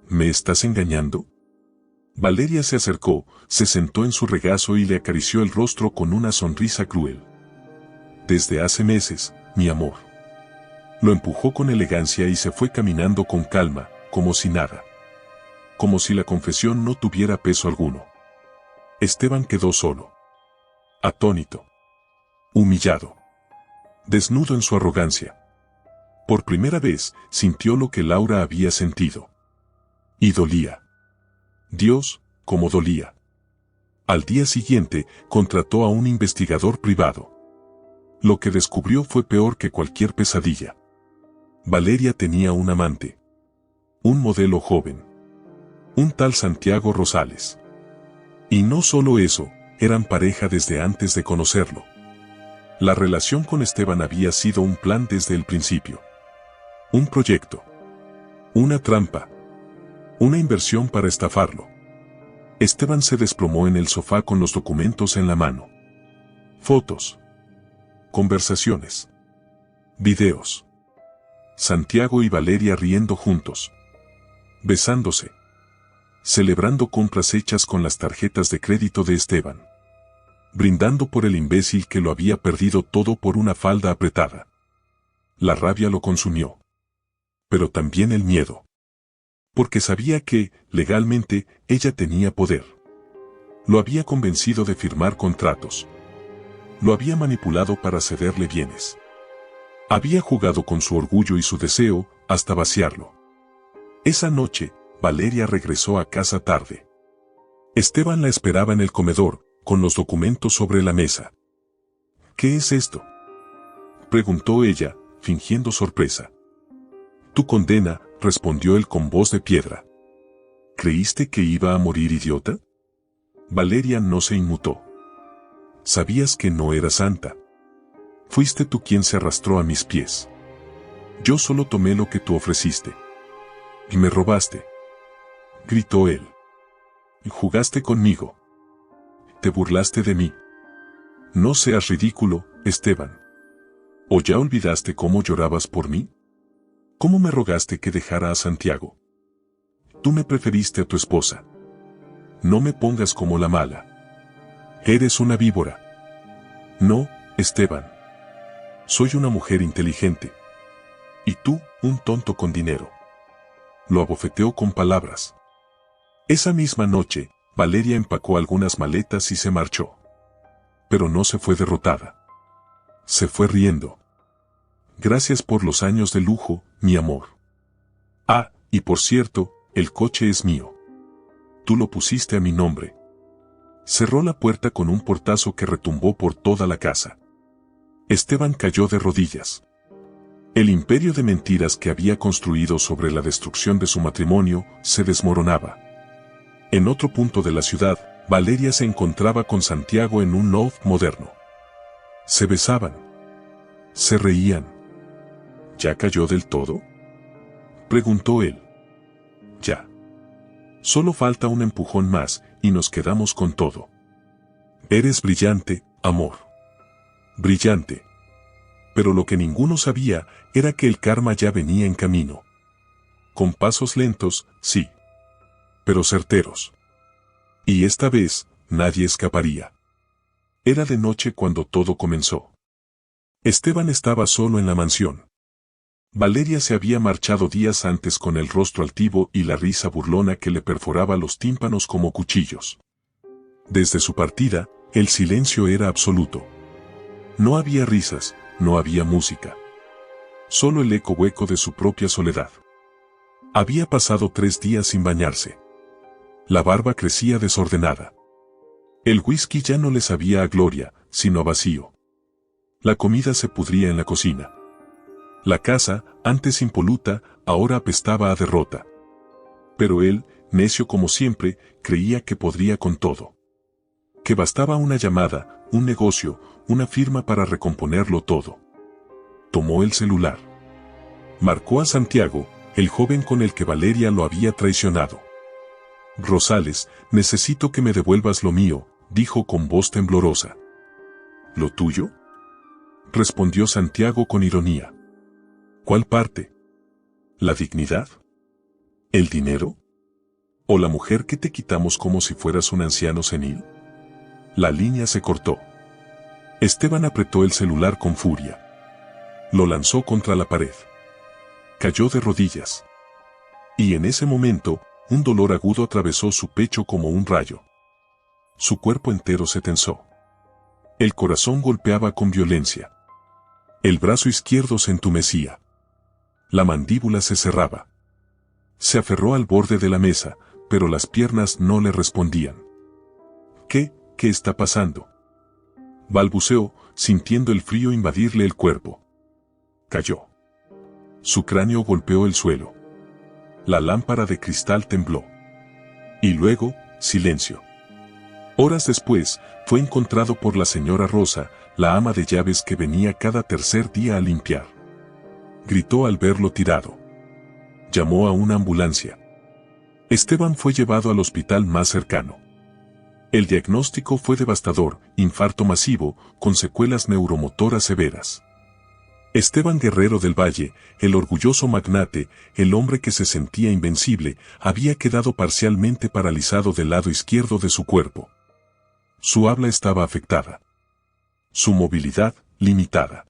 ¿Me estás engañando? Valeria se acercó, se sentó en su regazo y le acarició el rostro con una sonrisa cruel. Desde hace meses, mi amor. Lo empujó con elegancia y se fue caminando con calma, como si nada. Como si la confesión no tuviera peso alguno. Esteban quedó solo. Atónito. Humillado. Desnudo en su arrogancia. Por primera vez, sintió lo que Laura había sentido. Y dolía. Dios, cómo dolía. Al día siguiente, contrató a un investigador privado. Lo que descubrió fue peor que cualquier pesadilla. Valeria tenía un amante. Un modelo joven. Un tal Santiago Rosales. Y no solo eso, eran pareja desde antes de conocerlo. La relación con Esteban había sido un plan desde el principio. Un proyecto. Una trampa. Una inversión para estafarlo. Esteban se desplomó en el sofá con los documentos en la mano. Fotos. Conversaciones. Videos. Santiago y Valeria riendo juntos. Besándose. Celebrando compras hechas con las tarjetas de crédito de Esteban. Brindando por el imbécil que lo había perdido todo por una falda apretada. La rabia lo consumió. Pero también el miedo. Porque sabía que, legalmente, ella tenía poder. Lo había convencido de firmar contratos. Lo había manipulado para cederle bienes. Había jugado con su orgullo y su deseo, hasta vaciarlo. Esa noche, Valeria regresó a casa tarde. Esteban la esperaba en el comedor, con los documentos sobre la mesa. ¿Qué es esto?, preguntó ella, fingiendo sorpresa. Tu condena, respondió él con voz de piedra. ¿Creíste que iba a morir, idiota? Valeria no se inmutó. Sabías que no era santa. Fuiste tú quien se arrastró a mis pies. Yo solo tomé lo que tú ofreciste. Y me robaste. Gritó él. Y jugaste conmigo. Te burlaste de mí. No seas ridículo, Esteban. ¿O ya olvidaste cómo llorabas por mí? ¿Cómo me rogaste que dejara a Santiago? Tú me preferiste a tu esposa. No me pongas como la mala. Eres una víbora. No, Esteban. Soy una mujer inteligente. Y tú, un tonto con dinero. Lo abofeteó con palabras. Esa misma noche, Valeria empacó algunas maletas y se marchó. Pero no se fue derrotada. Se fue riendo. Gracias por los años de lujo, mi amor. Ah, y por cierto, el coche es mío. Tú lo pusiste a mi nombre. Cerró la puerta con un portazo que retumbó por toda la casa. Esteban cayó de rodillas. El imperio de mentiras que había construido sobre la destrucción de su matrimonio se desmoronaba. En otro punto de la ciudad, Valeria se encontraba con Santiago en un loft moderno. Se besaban. Se reían. ¿Ya cayó del todo?, preguntó él. Ya. Solo falta un empujón más, y nos quedamos con todo. Eres brillante, amor. Brillante. Pero lo que ninguno sabía, era que el karma ya venía en camino. Con pasos lentos, sí. Pero certeros. Y esta vez, nadie escaparía. Era de noche cuando todo comenzó. Esteban estaba solo en la mansión. Valeria se había marchado días antes con el rostro altivo y la risa burlona que le perforaba los tímpanos como cuchillos. Desde su partida, el silencio era absoluto. No había risas, no había música. Solo el eco hueco de su propia soledad. Había pasado 3 días sin bañarse. La barba crecía desordenada. El whisky ya no le sabía a gloria, sino a vacío. La comida se pudría en la cocina. La casa, antes impoluta, ahora apestaba a derrota. Pero él, necio como siempre, creía que podría con todo. Que bastaba una llamada, un negocio, una firma para recomponerlo todo. Tomó el celular. Marcó a Santiago, el joven con el que Valeria lo había traicionado. Rosales, necesito que me devuelvas lo mío, dijo con voz temblorosa. ¿Lo tuyo?, respondió Santiago con ironía. ¿Cuál parte? ¿La dignidad? ¿El dinero? ¿O la mujer que te quitamos como si fueras un anciano senil? La línea se cortó. Esteban apretó el celular con furia. Lo lanzó contra la pared. Cayó de rodillas. Y en ese momento, un dolor agudo atravesó su pecho como un rayo. Su cuerpo entero se tensó. El corazón golpeaba con violencia. El brazo izquierdo se entumecía. La mandíbula se cerraba. Se aferró al borde de la mesa, pero las piernas no le respondían. ¿Qué está pasando?, balbuceó, sintiendo el frío invadirle el cuerpo. Cayó. Su cráneo golpeó el suelo. La lámpara de cristal tembló. Y luego, silencio. Horas después, fue encontrado por la señora Rosa, la ama de llaves que venía cada tercer día a limpiar. Gritó al verlo tirado. Llamó a una ambulancia. Esteban fue llevado al hospital más cercano. El diagnóstico fue devastador: infarto masivo, con secuelas neuromotoras severas. Esteban Guerrero del Valle, el orgulloso magnate, el hombre que se sentía invencible, había quedado parcialmente paralizado del lado izquierdo de su cuerpo. Su habla estaba afectada. Su movilidad, limitada.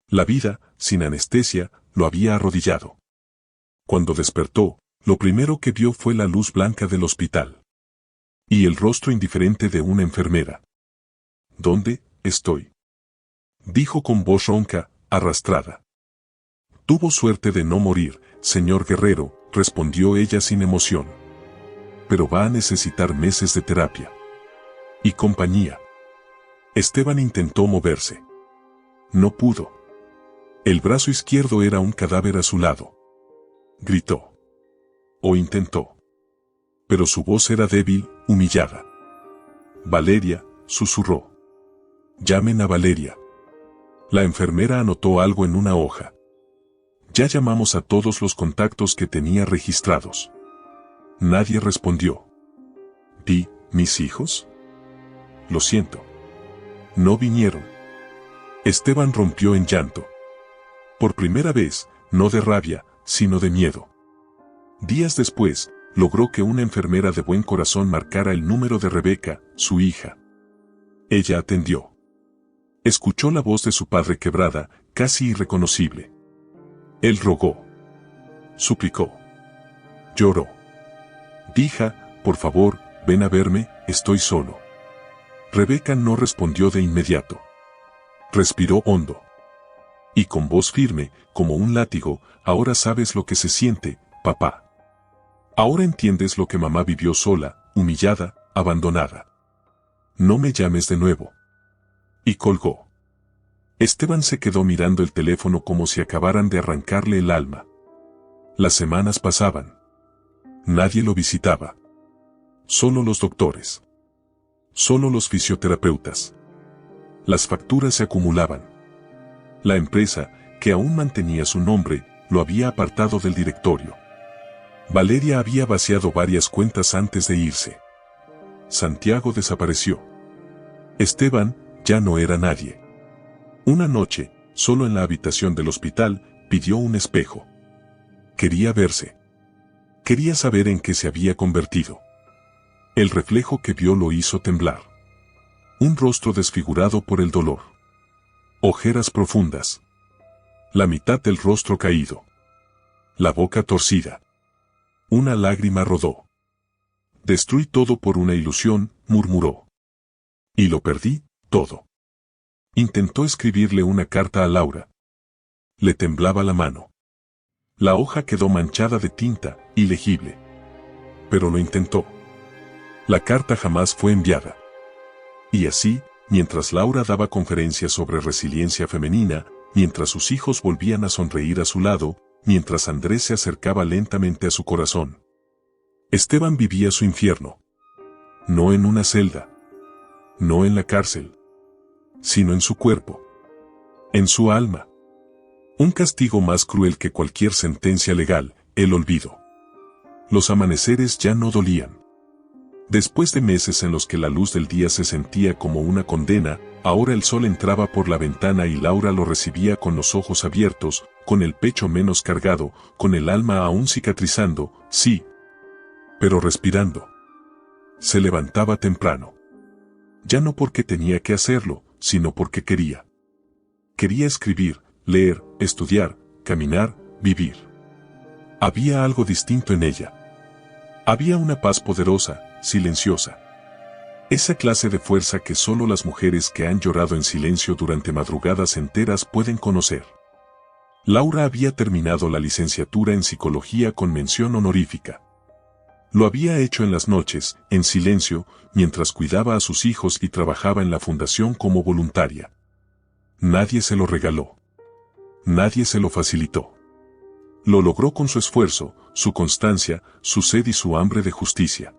La vida, sin anestesia, lo había arrodillado. Cuando despertó, lo primero que vio fue la luz blanca del hospital. Y el rostro indiferente de una enfermera. ¿Dónde estoy?, dijo con voz ronca, arrastrada. Tuvo suerte de no morir, señor Guerrero, respondió ella sin emoción. Pero va a necesitar meses de terapia. Y compañía. Esteban intentó moverse. No pudo. El brazo izquierdo era un cadáver a su lado. Gritó. O intentó. Pero su voz era débil, humillada. Valeria, susurró. Llamen a Valeria. La enfermera anotó algo en una hoja. Ya llamamos a todos los contactos que tenía registrados. Nadie respondió. ¿Mis hijos? Lo siento. No vinieron. Esteban rompió en llanto. Por primera vez, no de rabia, sino de miedo. Días después, logró que una enfermera de buen corazón marcara el número de Rebeca, su hija. Ella atendió. Escuchó la voz de su padre quebrada, casi irreconocible. Él rogó. Suplicó. Lloró. Hija, por favor, ven a verme, estoy solo. Rebeca no respondió de inmediato. Respiró hondo. Y con voz firme, como un látigo, ahora sabes lo que se siente, papá. Ahora entiendes lo que mamá vivió sola, humillada, abandonada. No me llames de nuevo. Y colgó. Esteban se quedó mirando el teléfono como si acabaran de arrancarle el alma. Las semanas pasaban. Nadie lo visitaba. Solo los doctores. Solo los fisioterapeutas. Las facturas se acumulaban. La empresa, que aún mantenía su nombre, lo había apartado del directorio. Valeria había vaciado varias cuentas antes de irse. Santiago desapareció. Esteban ya no era nadie. Una noche, solo en la habitación del hospital, pidió un espejo. Quería verse. Quería saber en qué se había convertido. El reflejo que vio lo hizo temblar. Un rostro desfigurado por el dolor. Ojeras profundas. La mitad del rostro caído. La boca torcida. Una lágrima rodó. Destruí todo por una ilusión, murmuró. Y lo perdí, todo. Intentó escribirle una carta a Laura. Le temblaba la mano. La hoja quedó manchada de tinta, ilegible. Pero lo intentó. La carta jamás fue enviada. Y así, mientras Laura daba conferencias sobre resiliencia femenina, mientras sus hijos volvían a sonreír a su lado, mientras Andrés se acercaba lentamente a su corazón, Esteban vivía su infierno. No en una celda. No en la cárcel. Sino en su cuerpo. En su alma. Un castigo más cruel que cualquier sentencia legal, el olvido. Los amaneceres ya no dolían. Después de meses en los que la luz del día se sentía como una condena, ahora el sol entraba por la ventana y Laura lo recibía con los ojos abiertos, con el pecho menos cargado, con el alma aún cicatrizando, sí, pero respirando. Se levantaba temprano. Ya no porque tenía que hacerlo, sino porque quería. Quería escribir, leer, estudiar, caminar, vivir. Había algo distinto en ella. Había una paz poderosa, silenciosa. Esa clase de fuerza que solo las mujeres que han llorado en silencio durante madrugadas enteras pueden conocer. Laura había terminado la licenciatura en psicología con mención honorífica. Lo había hecho en las noches, en silencio, mientras cuidaba a sus hijos y trabajaba en la fundación como voluntaria. Nadie se lo regaló. Nadie se lo facilitó. Lo logró con su esfuerzo, su constancia, su sed y su hambre de justicia.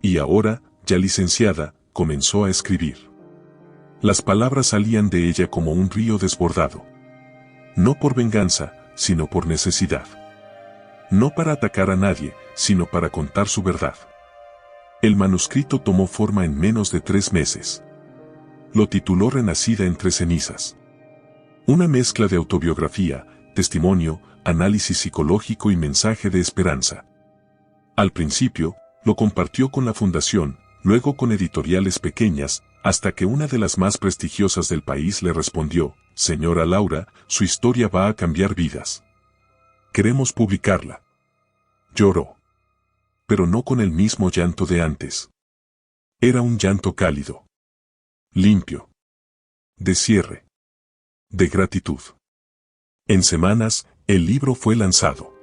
Y ahora, ya licenciada, comenzó a escribir. Las palabras salían de ella como un río desbordado. No por venganza, sino por necesidad. No para atacar a nadie, sino para contar su verdad. El manuscrito tomó forma en menos de 3 meses. Lo tituló Renacida entre cenizas. Una mezcla de autobiografía, testimonio, análisis psicológico y mensaje de esperanza. Al principio, lo compartió con la fundación, luego con editoriales pequeñas, hasta que una de las más prestigiosas del país le respondió: «Señora Laura, su historia va a cambiar vidas. Queremos publicarla». Lloró. Pero no con el mismo llanto de antes. Era un llanto cálido. Limpio. De cierre. De gratitud. En semanas, el libro fue lanzado.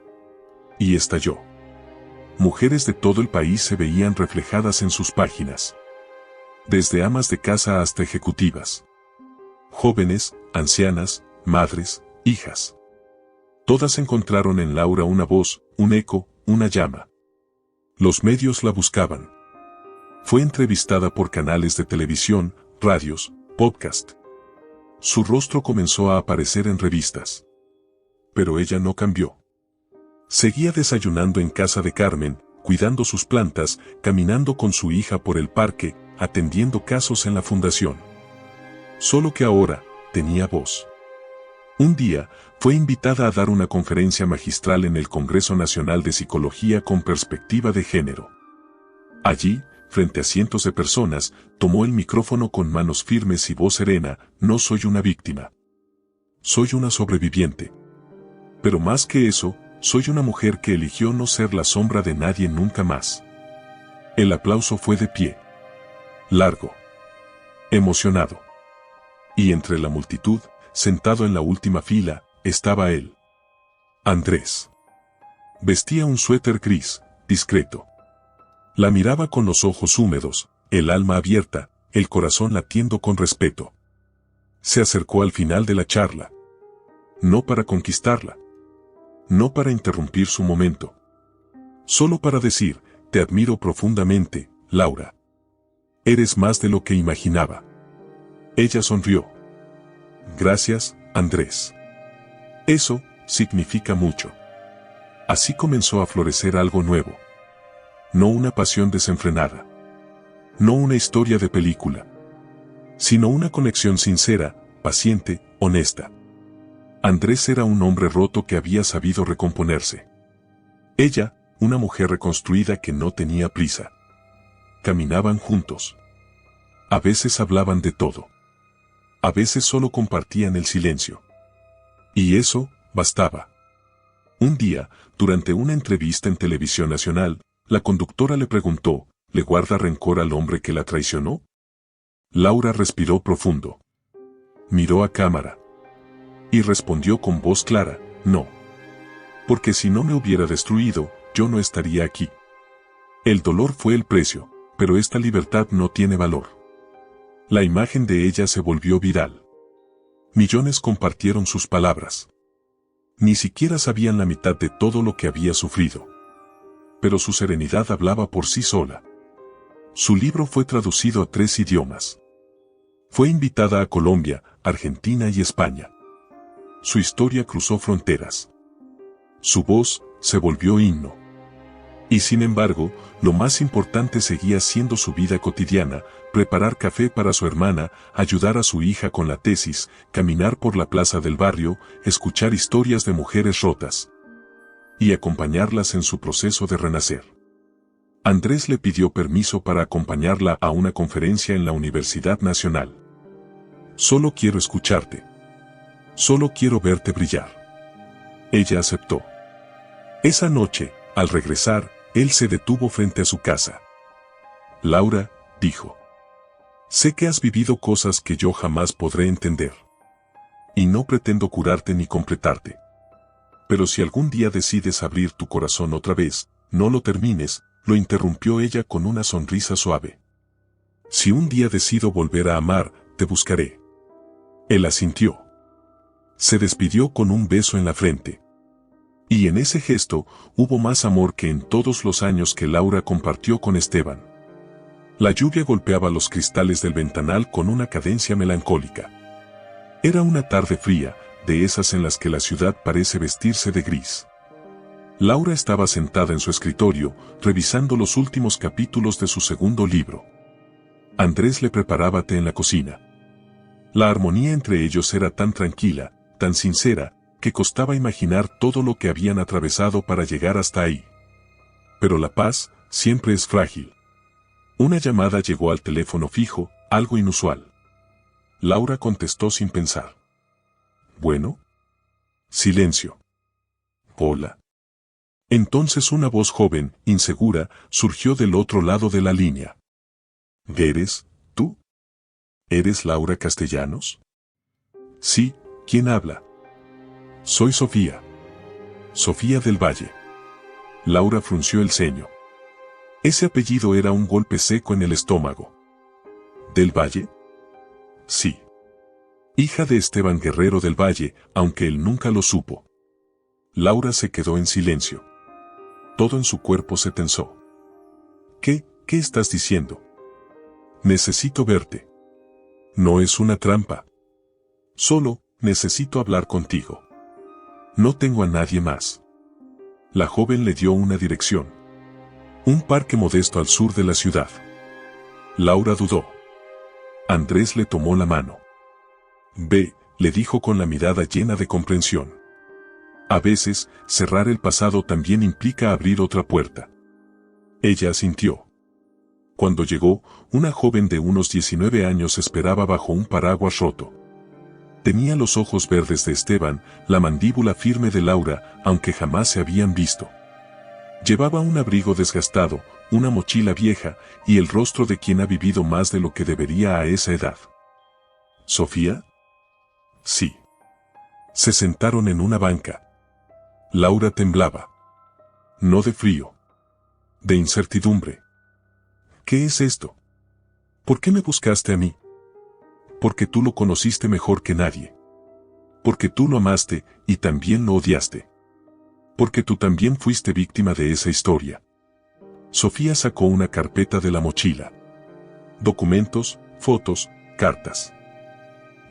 Y estalló. Mujeres de todo el país se veían reflejadas en sus páginas. Desde amas de casa hasta ejecutivas. Jóvenes, ancianas, madres, hijas. Todas encontraron en Laura una voz, un eco, una llama. Los medios la buscaban. Fue entrevistada por canales de televisión, radios, podcast. Su rostro comenzó a aparecer en revistas. Pero ella no cambió. Seguía desayunando en casa de Carmen, cuidando sus plantas, caminando con su hija por el parque, atendiendo casos en la fundación. Solo que ahora, tenía voz. Un día, fue invitada a dar una conferencia magistral en el Congreso Nacional de Psicología con Perspectiva de Género. Allí, frente a cientos de personas, tomó el micrófono con manos firmes y voz serena: «No soy una víctima. Soy una sobreviviente. Pero más que eso, soy una mujer que eligió no ser la sombra de nadie nunca más». El aplauso fue de pie. Largo. Emocionado. Y entre la multitud, sentado en la última fila, estaba él. Andrés. Vestía un suéter gris, discreto. La miraba con los ojos húmedos, el alma abierta, el corazón latiendo con respeto. Se acercó al final de la charla. No para conquistarla. No para interrumpir su momento. Solo para decir: «Te admiro profundamente, Laura. Eres más de lo que imaginaba». Ella sonrió. «Gracias, Andrés. Eso significa mucho». Así comenzó a florecer algo nuevo. No una pasión desenfrenada. No una historia de película. Sino una conexión sincera, paciente, honesta. Andrés era un hombre roto que había sabido recomponerse. Ella, una mujer reconstruida que no tenía prisa. Caminaban juntos. A veces hablaban de todo. A veces solo compartían el silencio. Y eso, bastaba. Un día, durante una entrevista en Televisión Nacional, la conductora le preguntó: ¿le guarda rencor al hombre que la traicionó? Laura respiró profundo. Miró a cámara. Y respondió con voz clara: no. Porque si no me hubiera destruido, yo no estaría aquí. El dolor fue el precio, pero esta libertad no tiene valor. La imagen de ella se volvió viral. Millones compartieron sus palabras. Ni siquiera sabían la mitad de todo lo que había sufrido. Pero su serenidad hablaba por sí sola. Su libro fue traducido a 3 idiomas. Fue invitada a Colombia, Argentina y España. Su historia cruzó fronteras. Su voz se volvió himno. Y sin embargo, lo más importante seguía siendo su vida cotidiana: preparar café para su hermana, ayudar a su hija con la tesis, caminar por la plaza del barrio, escuchar historias de mujeres rotas. Y acompañarlas en su proceso de renacer. Andrés le pidió permiso para acompañarla a una conferencia en la Universidad Nacional. «Solo quiero escucharte. Solo quiero verte brillar». Ella aceptó. Esa noche, al regresar, él se detuvo frente a su casa. «Laura», dijo, «sé que has vivido cosas que yo jamás podré entender. Y no pretendo curarte ni completarte. Pero si algún día decides abrir tu corazón otra vez, no lo termines», lo interrumpió ella con una sonrisa suave. «Si un día decido volver a amar, te buscaré». Él asintió. Se despidió con un beso en la frente. Y en ese gesto, hubo más amor que en todos los años que Laura compartió con Esteban. La lluvia golpeaba los cristales del ventanal con una cadencia melancólica. Era una tarde fría, de esas en las que la ciudad parece vestirse de gris. Laura estaba sentada en su escritorio, revisando los últimos capítulos de su segundo libro. Andrés le preparaba té en la cocina. La armonía entre ellos era tan tranquila, tan sincera, que costaba imaginar todo lo que habían atravesado para llegar hasta ahí. Pero la paz siempre es frágil. Una llamada llegó al teléfono fijo, algo inusual. Laura contestó sin pensar. ¿Bueno? Silencio. Hola. Entonces una voz joven, insegura, surgió del otro lado de la línea. ¿Eres tú? ¿Eres Laura Castellanos? Sí, ¿quién habla? Soy Sofía. Sofía del Valle. Laura frunció el ceño. Ese apellido era un golpe seco en el estómago. ¿Del Valle? Sí. Hija de Esteban Guerrero del Valle, aunque él nunca lo supo. Laura se quedó en silencio. Todo en su cuerpo se tensó. ¿Qué estás diciendo? Necesito verte. No es una trampa. Solo, necesito hablar contigo. No tengo a nadie más. La joven le dio una dirección. Un parque modesto al sur de la ciudad. Laura dudó. Andrés le tomó la mano. Ve, le dijo con la mirada llena de comprensión. A veces, cerrar el pasado también implica abrir otra puerta. Ella asintió. Cuando llegó, una joven de unos 19 años esperaba bajo un paraguas roto. Tenía los ojos verdes de Esteban, la mandíbula firme de Laura, aunque jamás se habían visto. Llevaba un abrigo desgastado, una mochila vieja, y el rostro de quien ha vivido más de lo que debería a esa edad. ¿Sofía? Sí. Se sentaron en una banca. Laura temblaba. No de frío. De incertidumbre. ¿Qué es esto? ¿Por qué me buscaste a mí? Porque tú lo conociste mejor que nadie. Porque tú lo amaste y también lo odiaste. Porque tú también fuiste víctima de esa historia. Sofía sacó una carpeta de la mochila. Documentos, fotos, cartas.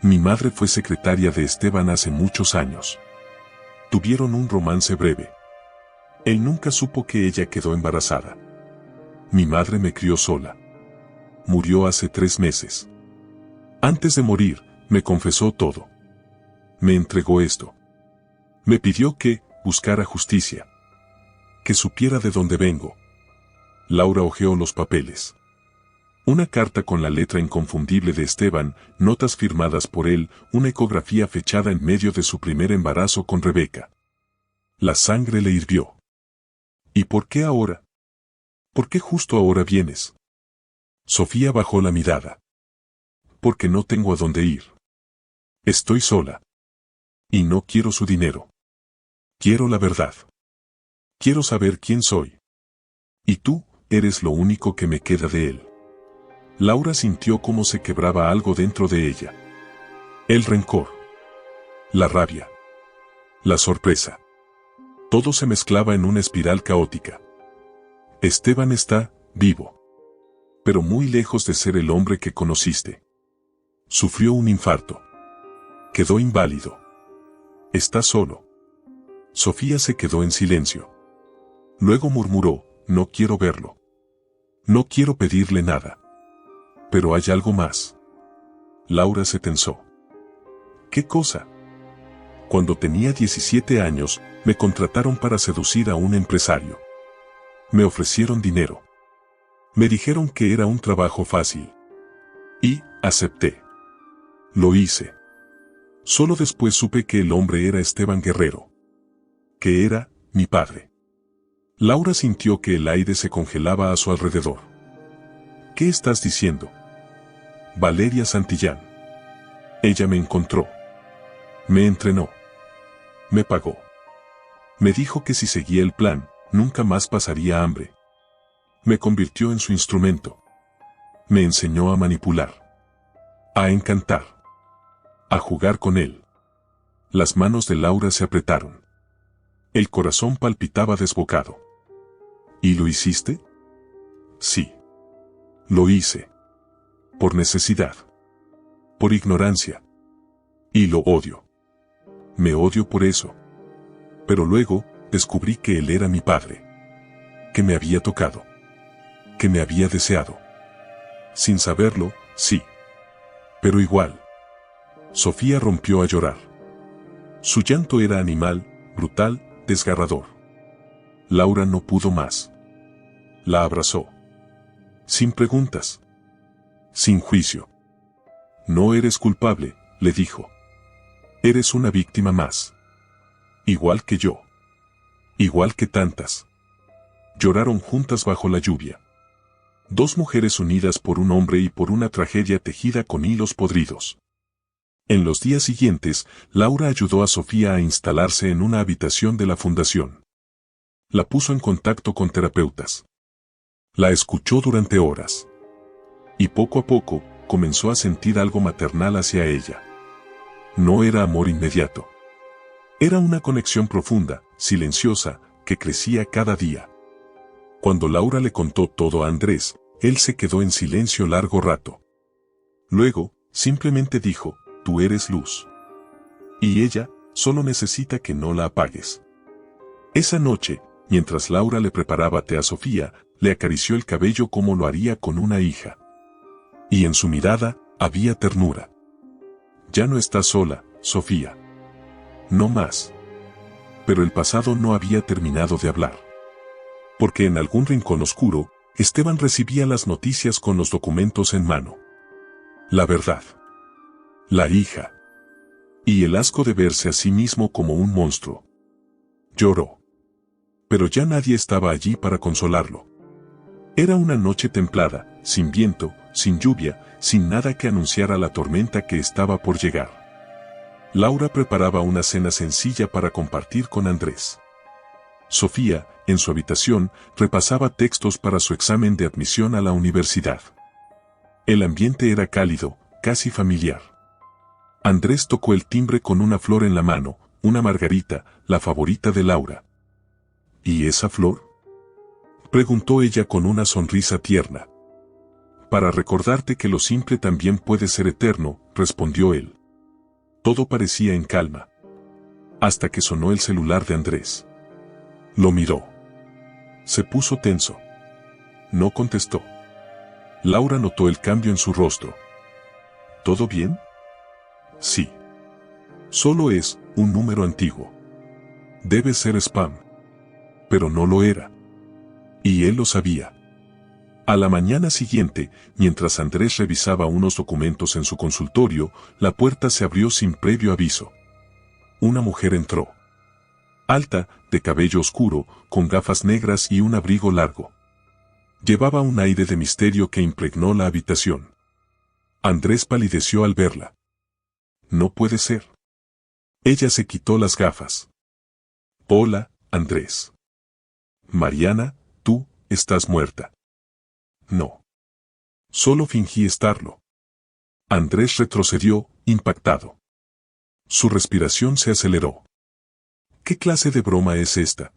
Mi madre fue secretaria de Esteban hace muchos años. Tuvieron un romance breve. Él nunca supo que ella quedó embarazada. Mi madre me crió sola. Murió hace 3 meses. Antes de morir, me confesó todo. Me entregó esto. Me pidió que buscara justicia. Que supiera de dónde vengo. Laura hojeó los papeles. Una carta con la letra inconfundible de Esteban, notas firmadas por él, una ecografía fechada en medio de su primer embarazo con Rebeca. La sangre le hirvió. ¿Y por qué ahora? ¿Por qué justo ahora vienes? Sofía bajó la mirada. Porque no tengo a dónde ir. Estoy sola. Y no quiero su dinero. Quiero la verdad. Quiero saber quién soy. Y tú, eres lo único que me queda de él. Laura sintió cómo se quebraba algo dentro de ella. El rencor. La rabia. La sorpresa. Todo se mezclaba en una espiral caótica. Esteban está vivo. Pero muy lejos de ser el hombre que conociste. Sufrió un infarto. Quedó inválido. Está solo. Sofía se quedó en silencio. Luego murmuró, no quiero verlo. No quiero pedirle nada. Pero hay algo más. Laura se tensó. ¿Qué cosa? Cuando tenía 17 años, me contrataron para seducir a un empresario. Me ofrecieron dinero. Me dijeron que era un trabajo fácil. Y acepté. Lo hice. Solo después supe que el hombre era Esteban Guerrero. Que era mi padre. Laura sintió que el aire se congelaba a su alrededor. ¿Qué estás diciendo? Valeria Santillán. Ella me encontró. Me entrenó. Me pagó. Me dijo que si seguía el plan, nunca más pasaría hambre. Me convirtió en su instrumento. Me enseñó a manipular. A encantar. A jugar con él. Las manos de Laura se apretaron. El corazón palpitaba desbocado. ¿Y lo hiciste? Sí. Lo hice. Por necesidad. Por ignorancia. Y lo odio. Me odio por eso. Pero luego, descubrí que él era mi padre. Que me había tocado. Que me había deseado. Sin saberlo, sí. Pero igual. Sofía rompió a llorar. Su llanto era animal, brutal, desgarrador. Laura no pudo más. La abrazó. Sin preguntas. Sin juicio. No eres culpable, le dijo. Eres una víctima más. Igual que yo. Igual que tantas. Lloraron juntas bajo la lluvia. Dos mujeres unidas por un hombre y por una tragedia tejida con hilos podridos. En los días siguientes, Laura ayudó a Sofía a instalarse en una habitación de la fundación. La puso en contacto con terapeutas. La escuchó durante horas. Y poco a poco, comenzó a sentir algo maternal hacia ella. No era amor inmediato. Era una conexión profunda, silenciosa, que crecía cada día. Cuando Laura le contó todo a Andrés, él se quedó en silencio largo rato. Luego, simplemente dijo, tú eres luz. Y ella, solo necesita que no la apagues. Esa noche, mientras Laura le preparaba té a Sofía, le acarició el cabello como lo haría con una hija. Y en su mirada, había ternura. Ya no estás sola, Sofía. No más. Pero el pasado no había terminado de hablar. Porque en algún rincón oscuro, Esteban recibía las noticias con los documentos en mano. La verdad. La hija. Y el asco de verse a sí mismo como un monstruo. Lloró. Pero ya nadie estaba allí para consolarlo. Era una noche templada, sin viento, sin lluvia, sin nada que anunciara la tormenta que estaba por llegar. Laura preparaba una cena sencilla para compartir con Andrés. Sofía, en su habitación, repasaba textos para su examen de admisión a la universidad. El ambiente era cálido, casi familiar. Andrés tocó el timbre con una flor en la mano, una margarita, la favorita de Laura. ¿Y esa flor?, preguntó ella con una sonrisa tierna. Para recordarte que lo simple también puede ser eterno, respondió él. Todo parecía en calma. Hasta que sonó el celular de Andrés. Lo miró. Se puso tenso. No contestó. Laura notó el cambio en su rostro. ¿Todo bien? Sí. Solo es un número antiguo. Debe ser spam. Pero no lo era. Y él lo sabía. A la mañana siguiente, mientras Andrés revisaba unos documentos en su consultorio, la puerta se abrió sin previo aviso. Una mujer entró. Alta, de cabello oscuro, con gafas negras y un abrigo largo. Llevaba un aire de misterio que impregnó la habitación. Andrés palideció al verla. No puede ser. Ella se quitó las gafas. Hola, Andrés. Mariana, tú, estás muerta. No. Solo fingí estarlo. Andrés retrocedió, impactado. Su respiración se aceleró. ¿Qué clase de broma es esta?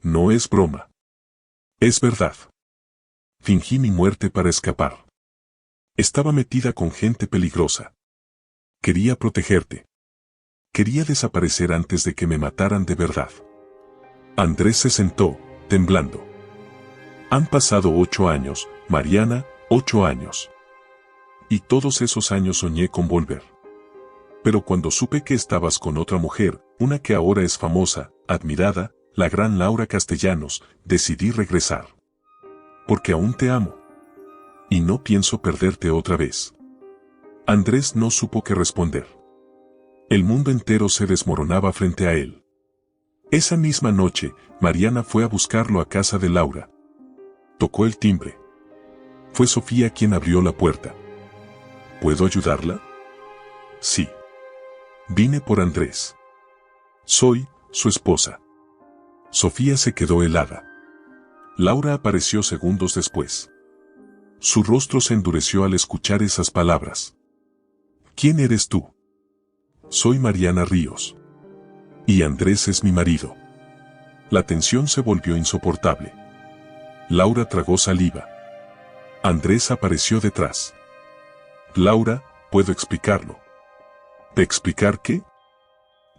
No es broma. Es verdad. Fingí mi muerte para escapar. Estaba metida con gente peligrosa. Quería protegerte. Quería desaparecer antes de que me mataran de verdad. Andrés se sentó, temblando. Han pasado 8 años, Mariana, 8 años. Y todos esos años soñé con volver. Pero cuando supe que estabas con otra mujer, una que ahora es famosa, admirada, la gran Laura Castellanos, decidí regresar. Porque aún te amo. Y no pienso perderte otra vez. Andrés no supo qué responder. El mundo entero se desmoronaba frente a él. Esa misma noche, Mariana fue a buscarlo a casa de Laura. Tocó el timbre. Fue Sofía quien abrió la puerta. ¿Puedo ayudarla? Sí. Vine por Andrés. Soy su esposa. Sofía se quedó helada. Laura apareció segundos después. Su rostro se endureció al escuchar esas palabras. ¿Quién eres tú? Soy Mariana Ríos. Y Andrés es mi marido. La tensión se volvió insoportable. Laura tragó saliva. Andrés apareció detrás. Laura, puedo explicarlo. ¿Explicar qué?,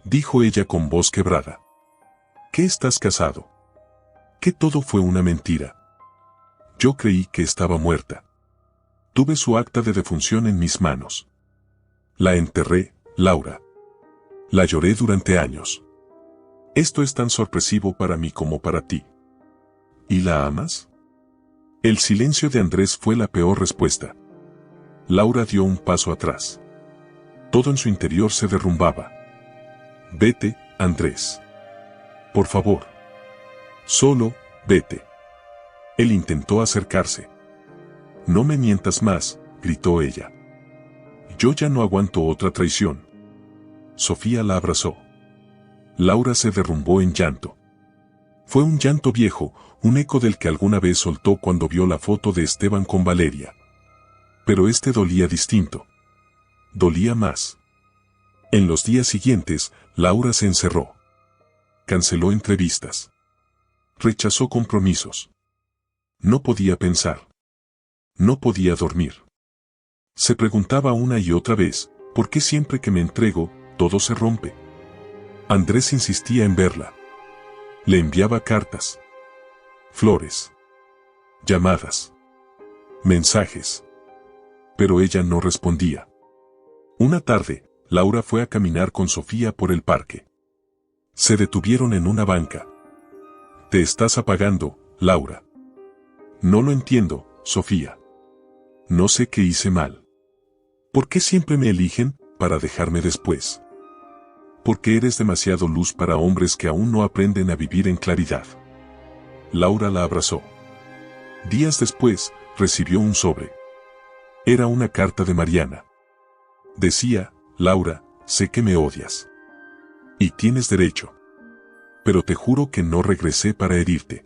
dijo ella con voz quebrada. ¿Qué estás casado? Que todo fue una mentira. Yo creí que estaba muerta. Tuve su acta de defunción en mis manos. La enterré, Laura. La lloré durante años. Esto es tan sorpresivo para mí como para ti. ¿Y la amas? El silencio de Andrés fue la peor respuesta. Laura dio un paso atrás. Todo en su interior se derrumbaba. Vete, Andrés. Por favor. Solo, vete. Él intentó acercarse. No me mientas más, gritó ella. Yo ya no aguanto otra traición. Sofía la abrazó. Laura se derrumbó en llanto. Fue un llanto viejo, un eco del que alguna vez soltó cuando vio la foto de Esteban con Valeria. Pero este dolía distinto. Dolía más. En los días siguientes, Laura se encerró. Canceló entrevistas. Rechazó compromisos. No podía pensar. No podía dormir. Se preguntaba una y otra vez, ¿por qué siempre que me entrego, todo se rompe? Andrés insistía en verla. Le enviaba cartas, flores, llamadas, mensajes. Pero ella no respondía. Una tarde, Laura fue a caminar con Sofía por el parque. Se detuvieron en una banca. Te estás apagando, Laura. No lo entiendo, Sofía. No sé qué hice mal. ¿Por qué siempre me eligen para dejarme después? Porque eres demasiado luz para hombres que aún no aprenden a vivir en claridad. Laura la abrazó. Días después, recibió un sobre. Era una carta de Mariana. Decía, Laura, sé que me odias. Y tienes derecho. Pero te juro que no regresé para herirte.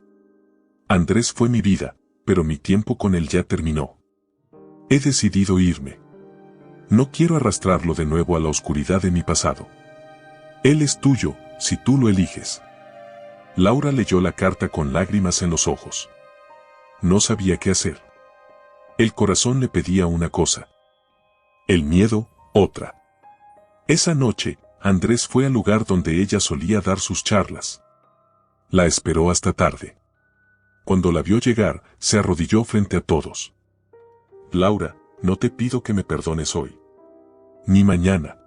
Andrés fue mi vida, pero mi tiempo con él ya terminó. He decidido irme. No quiero arrastrarlo de nuevo a la oscuridad de mi pasado. Él es tuyo, si tú lo eliges. Laura leyó la carta con lágrimas en los ojos. No sabía qué hacer. El corazón le pedía una cosa. El miedo, otra. Esa noche, Andrés fue al lugar donde ella solía dar sus charlas. La esperó hasta tarde. Cuando la vio llegar, se arrodilló frente a todos. Laura, no te pido que me perdones hoy. Ni mañana.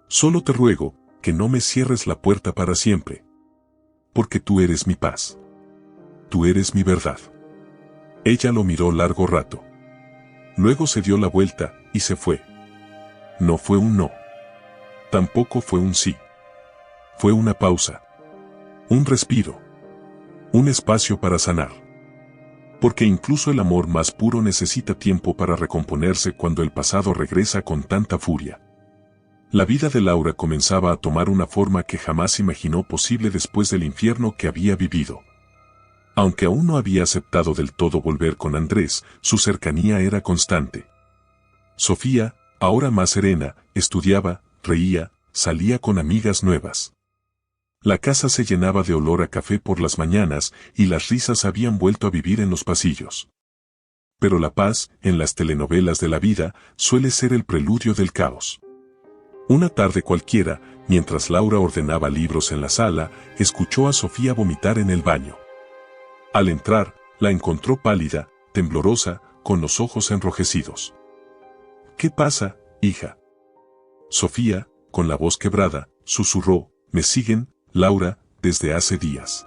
Solo te ruego que no me cierres la puerta para siempre. Porque tú eres mi paz. Tú eres mi verdad. Ella lo miró largo rato. Luego se dio la vuelta y se fue. No fue un no. Tampoco fue un sí. Fue una pausa. Un respiro. Un espacio para sanar. Porque incluso el amor más puro necesita tiempo para recomponerse cuando el pasado regresa con tanta furia. La vida de Laura comenzaba a tomar una forma que jamás imaginó posible después del infierno que había vivido. Aunque aún no había aceptado del todo volver con Andrés, su cercanía era constante. Sofía, ahora más serena, estudiaba, reía, salía con amigas nuevas. La casa se llenaba de olor a café por las mañanas y las risas habían vuelto a vivir en los pasillos. Pero la paz, en las telenovelas de la vida, suele ser el preludio del caos. Una tarde cualquiera, mientras Laura ordenaba libros en la sala, escuchó a Sofía vomitar en el baño. Al entrar, la encontró pálida, temblorosa, con los ojos enrojecidos. ¿Qué pasa, hija? Sofía, con la voz quebrada, susurró, me siguen, Laura, desde hace días.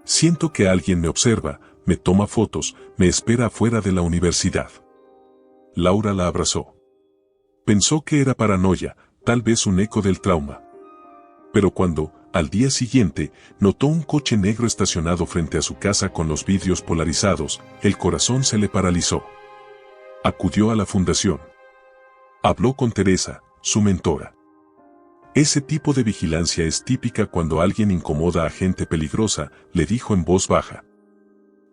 Siento que alguien me observa, me toma fotos, me espera afuera de la universidad. Laura la abrazó. Pensó que era paranoia, tal vez un eco del trauma. Pero cuando, al día siguiente, notó un coche negro estacionado frente a su casa con los vidrios polarizados, el corazón se le paralizó. Acudió a la fundación. Habló con Teresa, su mentora. Ese tipo de vigilancia es típica cuando alguien incomoda a gente peligrosa, le dijo en voz baja.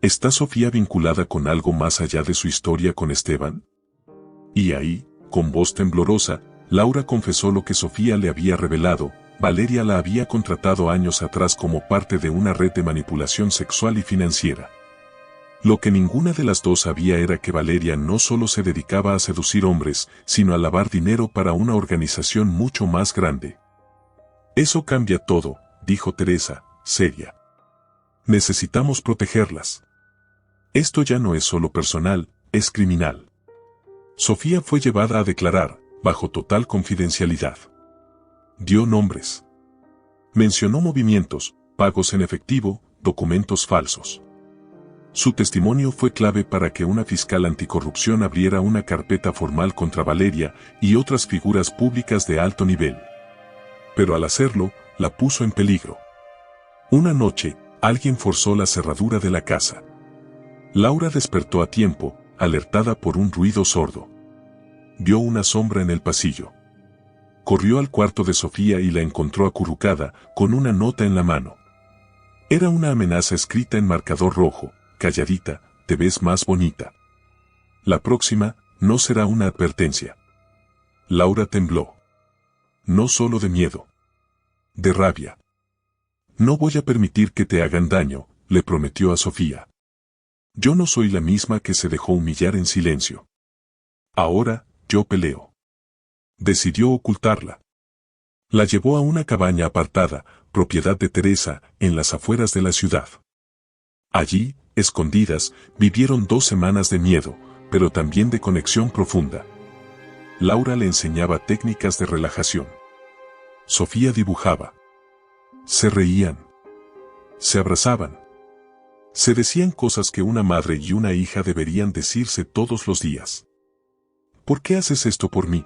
¿Está Sofía vinculada con algo más allá de su historia con Esteban? Y ahí, con voz temblorosa, Laura confesó lo que Sofía le había revelado. Valeria la había contratado años atrás como parte de una red de manipulación sexual y financiera. Lo que ninguna de las dos sabía era que Valeria no solo se dedicaba a seducir hombres, sino a lavar dinero para una organización mucho más grande. Eso cambia todo, dijo Teresa, seria. Necesitamos protegerlas. Esto ya no es solo personal, es criminal. Sofía fue llevada a declarar, bajo total confidencialidad. Dio nombres. Mencionó movimientos, pagos en efectivo, documentos falsos. Su testimonio fue clave para que una fiscal anticorrupción abriera una carpeta formal contra Valeria y otras figuras públicas de alto nivel. Pero al hacerlo, la puso en peligro. Una noche, alguien forzó la cerradura de la casa. Laura despertó a tiempo, alertada por un ruido sordo. Vio una sombra en el pasillo. Corrió al cuarto de Sofía y la encontró acurrucada, con una nota en la mano. Era una amenaza escrita en marcador rojo: calladita, te ves más bonita. La próxima, no será una advertencia. Laura tembló. No solo de miedo. De rabia. No voy a permitir que te hagan daño, le prometió a Sofía. Yo no soy la misma que se dejó humillar en silencio. Ahora, yo peleo. Decidió ocultarla. La llevó a una cabaña apartada, propiedad de Teresa, en las afueras de la ciudad. Allí, escondidas, vivieron 2 semanas de miedo, pero también de conexión profunda. Laura le enseñaba técnicas de relajación. Sofía dibujaba. Se reían. Se abrazaban. Se decían cosas que una madre y una hija deberían decirse todos los días. ¿Por qué haces esto por mí?,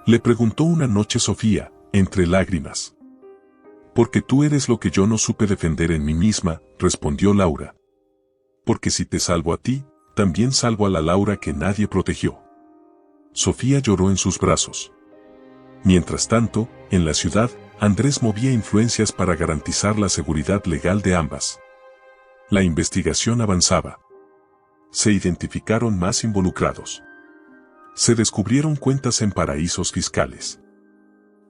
le preguntó una noche Sofía, entre lágrimas. Porque tú eres lo que yo no supe defender en mí misma, respondió Laura. Porque si te salvo a ti, también salvo a la Laura que nadie protegió. Sofía lloró en sus brazos. Mientras tanto, en la ciudad, Andrés movía influencias para garantizar la seguridad legal de ambas. La investigación avanzaba. Se identificaron más involucrados. Se descubrieron cuentas en paraísos fiscales.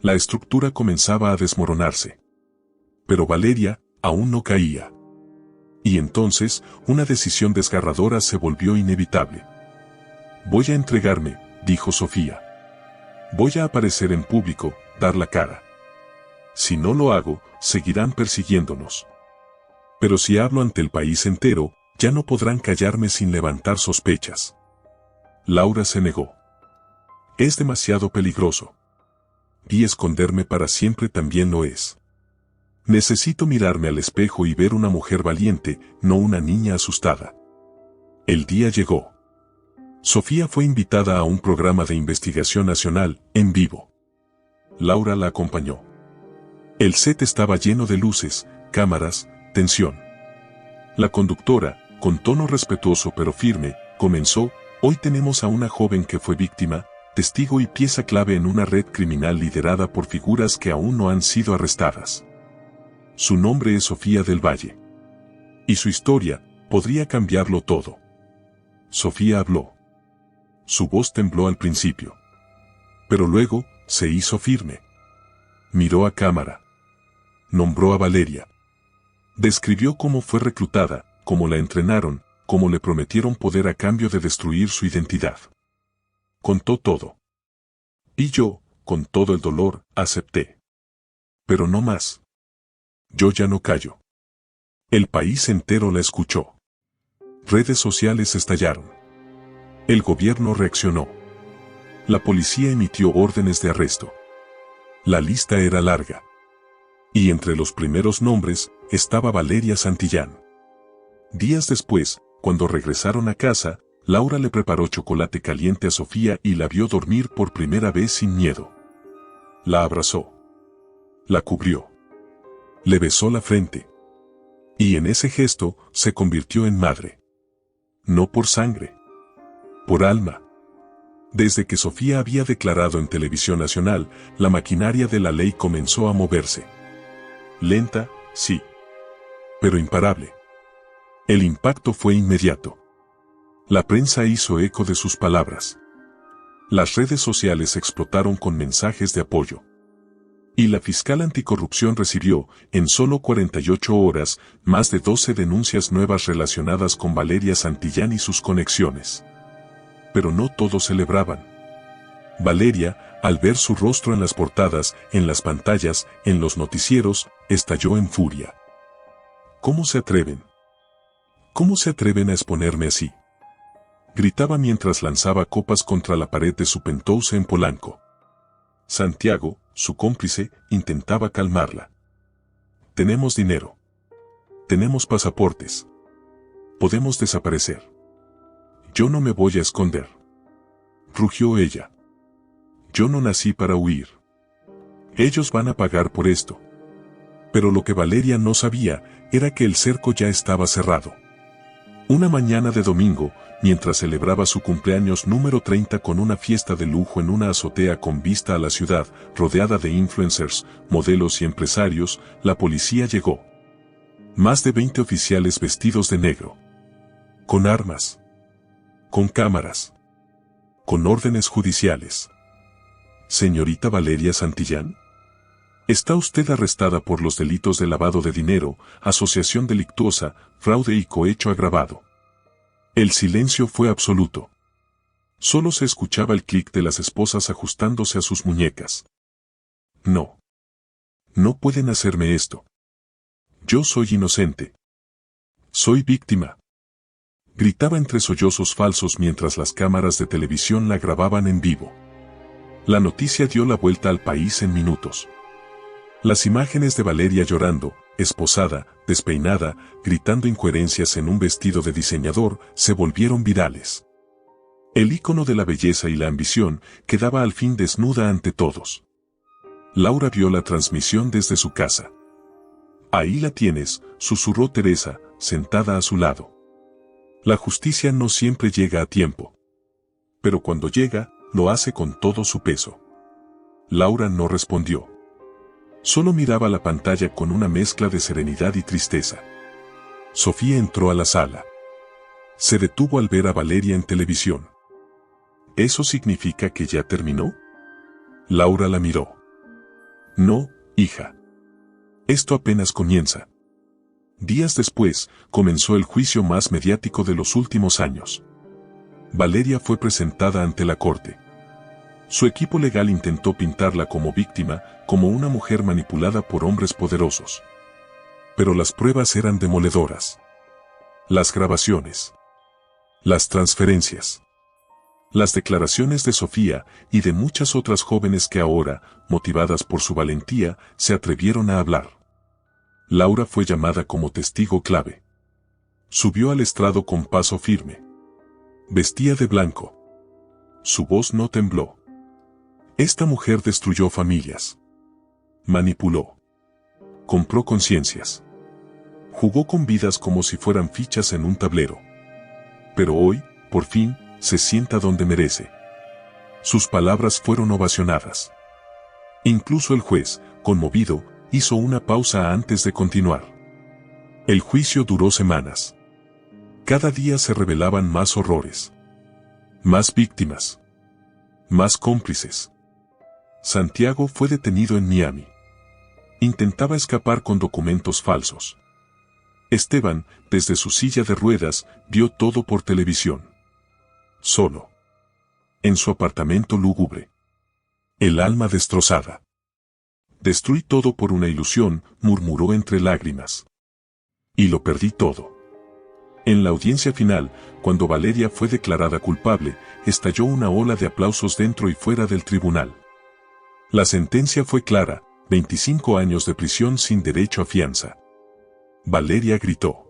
La estructura comenzaba a desmoronarse. Pero Valeria aún no caía. Y entonces, una decisión desgarradora se volvió inevitable. Voy a entregarme, dijo Sofía. Voy a aparecer en público, dar la cara. Si no lo hago, seguirán persiguiéndonos. Pero si hablo ante el país entero, ya no podrán callarme sin levantar sospechas. Laura se negó. Es demasiado peligroso. Y esconderme para siempre también lo es. Necesito mirarme al espejo y ver una mujer valiente, no una niña asustada. El día llegó. Sofía fue invitada a un programa de investigación nacional, en vivo. Laura la acompañó. El set estaba lleno de luces, cámaras, tensión. La conductora, con tono respetuoso pero firme, comenzó: hoy tenemos a una joven que fue víctima, testigo y pieza clave en una red criminal liderada por figuras que aún no han sido arrestadas. Su nombre es Sofía del Valle. Y su historia podría cambiarlo todo. Sofía habló. Su voz tembló al principio. Pero luego, se hizo firme. Miró a cámara. Nombró a Valeria. Describió cómo fue reclutada, cómo la entrenaron, cómo le prometieron poder a cambio de destruir su identidad. Contó todo. Y yo, con todo el dolor, acepté. Pero no más. Yo ya no callo. El país entero la escuchó. Redes sociales estallaron. El gobierno reaccionó. La policía emitió órdenes de arresto. La lista era larga. Y entre los primeros nombres, estaba Valeria Santillán. Días después, cuando regresaron a casa, Laura le preparó chocolate caliente a Sofía y la vio dormir por primera vez sin miedo. La abrazó. La cubrió. Le besó la frente. Y en ese gesto, se convirtió en madre. No por sangre. Por alma. Desde que Sofía había declarado en Televisión Nacional, la maquinaria de la ley comenzó a moverse. Lenta, sí. Pero imparable. El impacto fue inmediato. La prensa hizo eco de sus palabras. Las redes sociales explotaron con mensajes de apoyo. Y la fiscal anticorrupción recibió, en solo 48 horas, más de 12 denuncias nuevas relacionadas con Valeria Santillán y sus conexiones. Pero no todos celebraban. Valeria, al ver su rostro en las portadas, en las pantallas, en los noticieros, estalló en furia. ¿Cómo se atreven? ¿Cómo se atreven a exponerme así? Gritaba mientras lanzaba copas contra la pared de su penthouse en Polanco. Santiago, su cómplice, intentaba calmarla. Tenemos dinero. Tenemos pasaportes. Podemos desaparecer. Yo no me voy a esconder. Rugió ella. Yo no nací para huir. Ellos van a pagar por esto. Pero lo que Valeria no sabía era que el cerco ya estaba cerrado. Una mañana de domingo, mientras celebraba su cumpleaños número 30 con una fiesta de lujo en una azotea con vista a la ciudad, rodeada de influencers, modelos y empresarios, la policía llegó. Más de 20 oficiales vestidos de negro. Con armas. Con cámaras. Con órdenes judiciales. Señorita Valeria Santillán, está usted arrestada por los delitos de lavado de dinero, asociación delictuosa, fraude y cohecho agravado. El silencio fue absoluto. Solo se escuchaba el clic de las esposas ajustándose a sus muñecas. No. No pueden hacerme esto. Yo soy inocente. Soy víctima. Gritaba entre sollozos falsos mientras las cámaras de televisión la grababan en vivo. La noticia dio la vuelta al país en minutos. Las imágenes de Valeria llorando, esposada, despeinada, gritando incoherencias en un vestido de diseñador, se volvieron virales. El ícono de la belleza y la ambición quedaba al fin desnuda ante todos. Laura vio la transmisión desde su casa. Ahí la tienes, susurró Teresa, sentada a su lado. La justicia no siempre llega a tiempo. Pero cuando llega, lo hace con todo su peso. Laura no respondió. Solo miraba la pantalla con una mezcla de serenidad y tristeza. Sofía entró a la sala. Se detuvo al ver a Valeria en televisión. ¿Eso significa que ya terminó? Laura la miró. No, hija. Esto apenas comienza. Días después, comenzó el juicio más mediático de los últimos años. Valeria fue presentada ante la corte. Su equipo legal intentó pintarla como víctima, como una mujer manipulada por hombres poderosos. Pero las pruebas eran demoledoras. Las grabaciones. Las transferencias. Las declaraciones de Sofía y de muchas otras jóvenes que ahora, motivadas por su valentía, se atrevieron a hablar. Laura fue llamada como testigo clave. Subió al estrado con paso firme. Vestía de blanco. Su voz no tembló. Esta mujer destruyó familias. Manipuló. Compró conciencias. Jugó con vidas como si fueran fichas en un tablero. Pero hoy, por fin, se sienta donde merece. Sus palabras fueron ovacionadas. Incluso el juez, conmovido, hizo una pausa antes de continuar. El juicio duró semanas. Cada día se revelaban más horrores. Más víctimas. Más cómplices. Santiago fue detenido en Miami. Intentaba escapar con documentos falsos. Esteban, desde su silla de ruedas, vio todo por televisión. Solo. En su apartamento lúgubre. El alma destrozada. Destruí todo por una ilusión, murmuró entre lágrimas. Y lo perdí todo. En la audiencia final, cuando Valeria fue declarada culpable, estalló una ola de aplausos dentro y fuera del tribunal. La sentencia fue clara, 25 años de prisión sin derecho a fianza. Valeria gritó.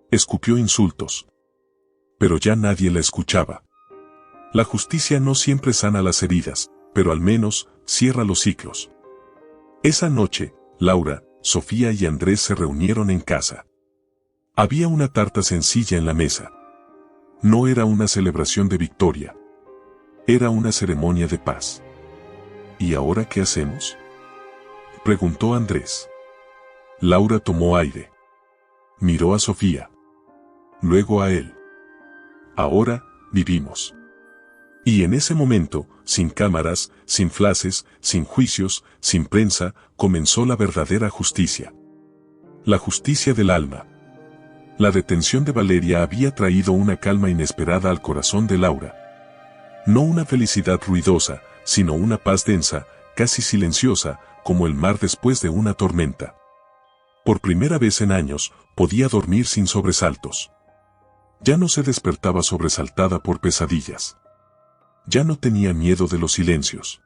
Escupió insultos. Pero ya nadie la escuchaba. La justicia no siempre sana las heridas, pero al menos, cierra los ciclos. Esa noche, Laura, Sofía y Andrés se reunieron en casa. Había una tarta sencilla en la mesa. No era una celebración de victoria. Era una ceremonia de paz. ¿Y ahora qué hacemos?, preguntó Andrés. Laura tomó aire. Miró a Sofía. Luego a él. Ahora, vivimos. Y en ese momento, sin cámaras, sin flashes, sin juicios, sin prensa, comenzó la verdadera justicia. La justicia del alma. La detención de Valeria había traído una calma inesperada al corazón de Laura. No una felicidad ruidosa, sino una paz densa, casi silenciosa, como el mar después de una tormenta. Por primera vez en años, podía dormir sin sobresaltos. Ya no se despertaba sobresaltada por pesadillas. Ya no tenía miedo de los silencios.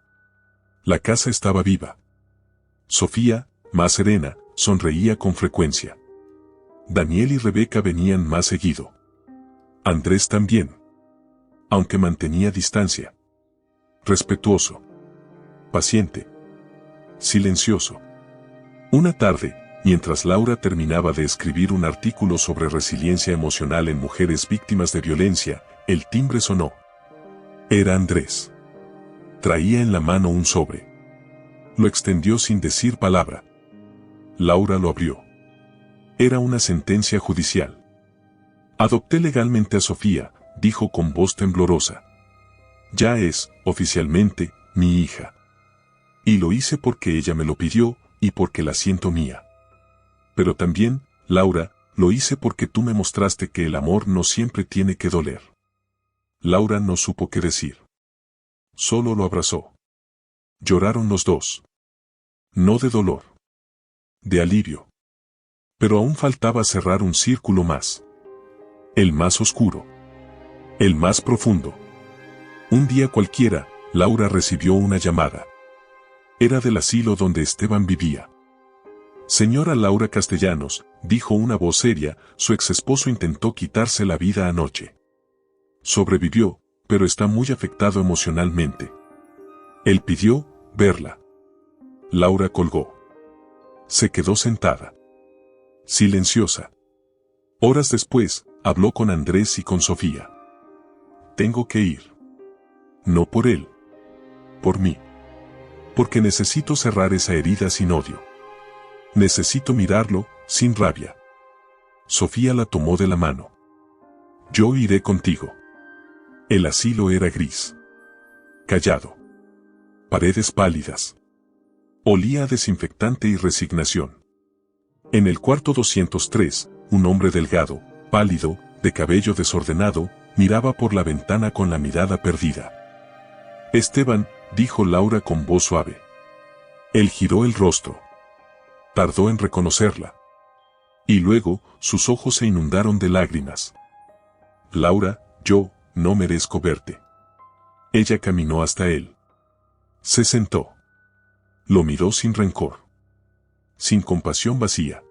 La casa estaba viva. Sofía, más serena, sonreía con frecuencia. Daniel y Rebeca venían más seguido. Andrés también. Aunque mantenía distancia. Respetuoso. Paciente. Silencioso. Una tarde, mientras Laura terminaba de escribir un artículo sobre resiliencia emocional en mujeres víctimas de violencia, el timbre sonó. Era Andrés. Traía en la mano un sobre. Lo extendió sin decir palabra. Laura lo abrió. Era una sentencia judicial. Adopté legalmente a Sofía, dijo con voz temblorosa. Ya es, oficialmente, mi hija. Y lo hice porque ella me lo pidió, y porque la siento mía. Pero también, Laura, lo hice porque tú me mostraste que el amor no siempre tiene que doler. Laura no supo qué decir. Solo lo abrazó. Lloraron los dos. No de dolor. De alivio. Pero aún faltaba cerrar un círculo más. El más oscuro. El más profundo. Un día cualquiera, Laura recibió una llamada. Era del asilo donde Esteban vivía. Señora Laura Castellanos, dijo una voz seria, su exesposo intentó quitarse la vida anoche. Sobrevivió, pero está muy afectado emocionalmente. Él pidió verla. Laura colgó. Se quedó sentada. Silenciosa. Horas después, habló con Andrés y con Sofía. Tengo que ir. No por él. Por mí. Porque necesito cerrar esa herida sin odio. Necesito mirarlo, sin rabia. Sofía la tomó de la mano. Yo iré contigo. El asilo era gris. Callado. Paredes pálidas. Olía a desinfectante y resignación. En el cuarto 203, un hombre delgado, pálido, de cabello desordenado, miraba por la ventana con la mirada perdida. Esteban, dijo Laura con voz suave. Él giró el rostro. Tardó en reconocerla. Y luego, sus ojos se inundaron de lágrimas. Laura, yo, no merezco verte. Ella caminó hasta él. Se sentó. Lo miró sin rencor. Sin compasión vacía.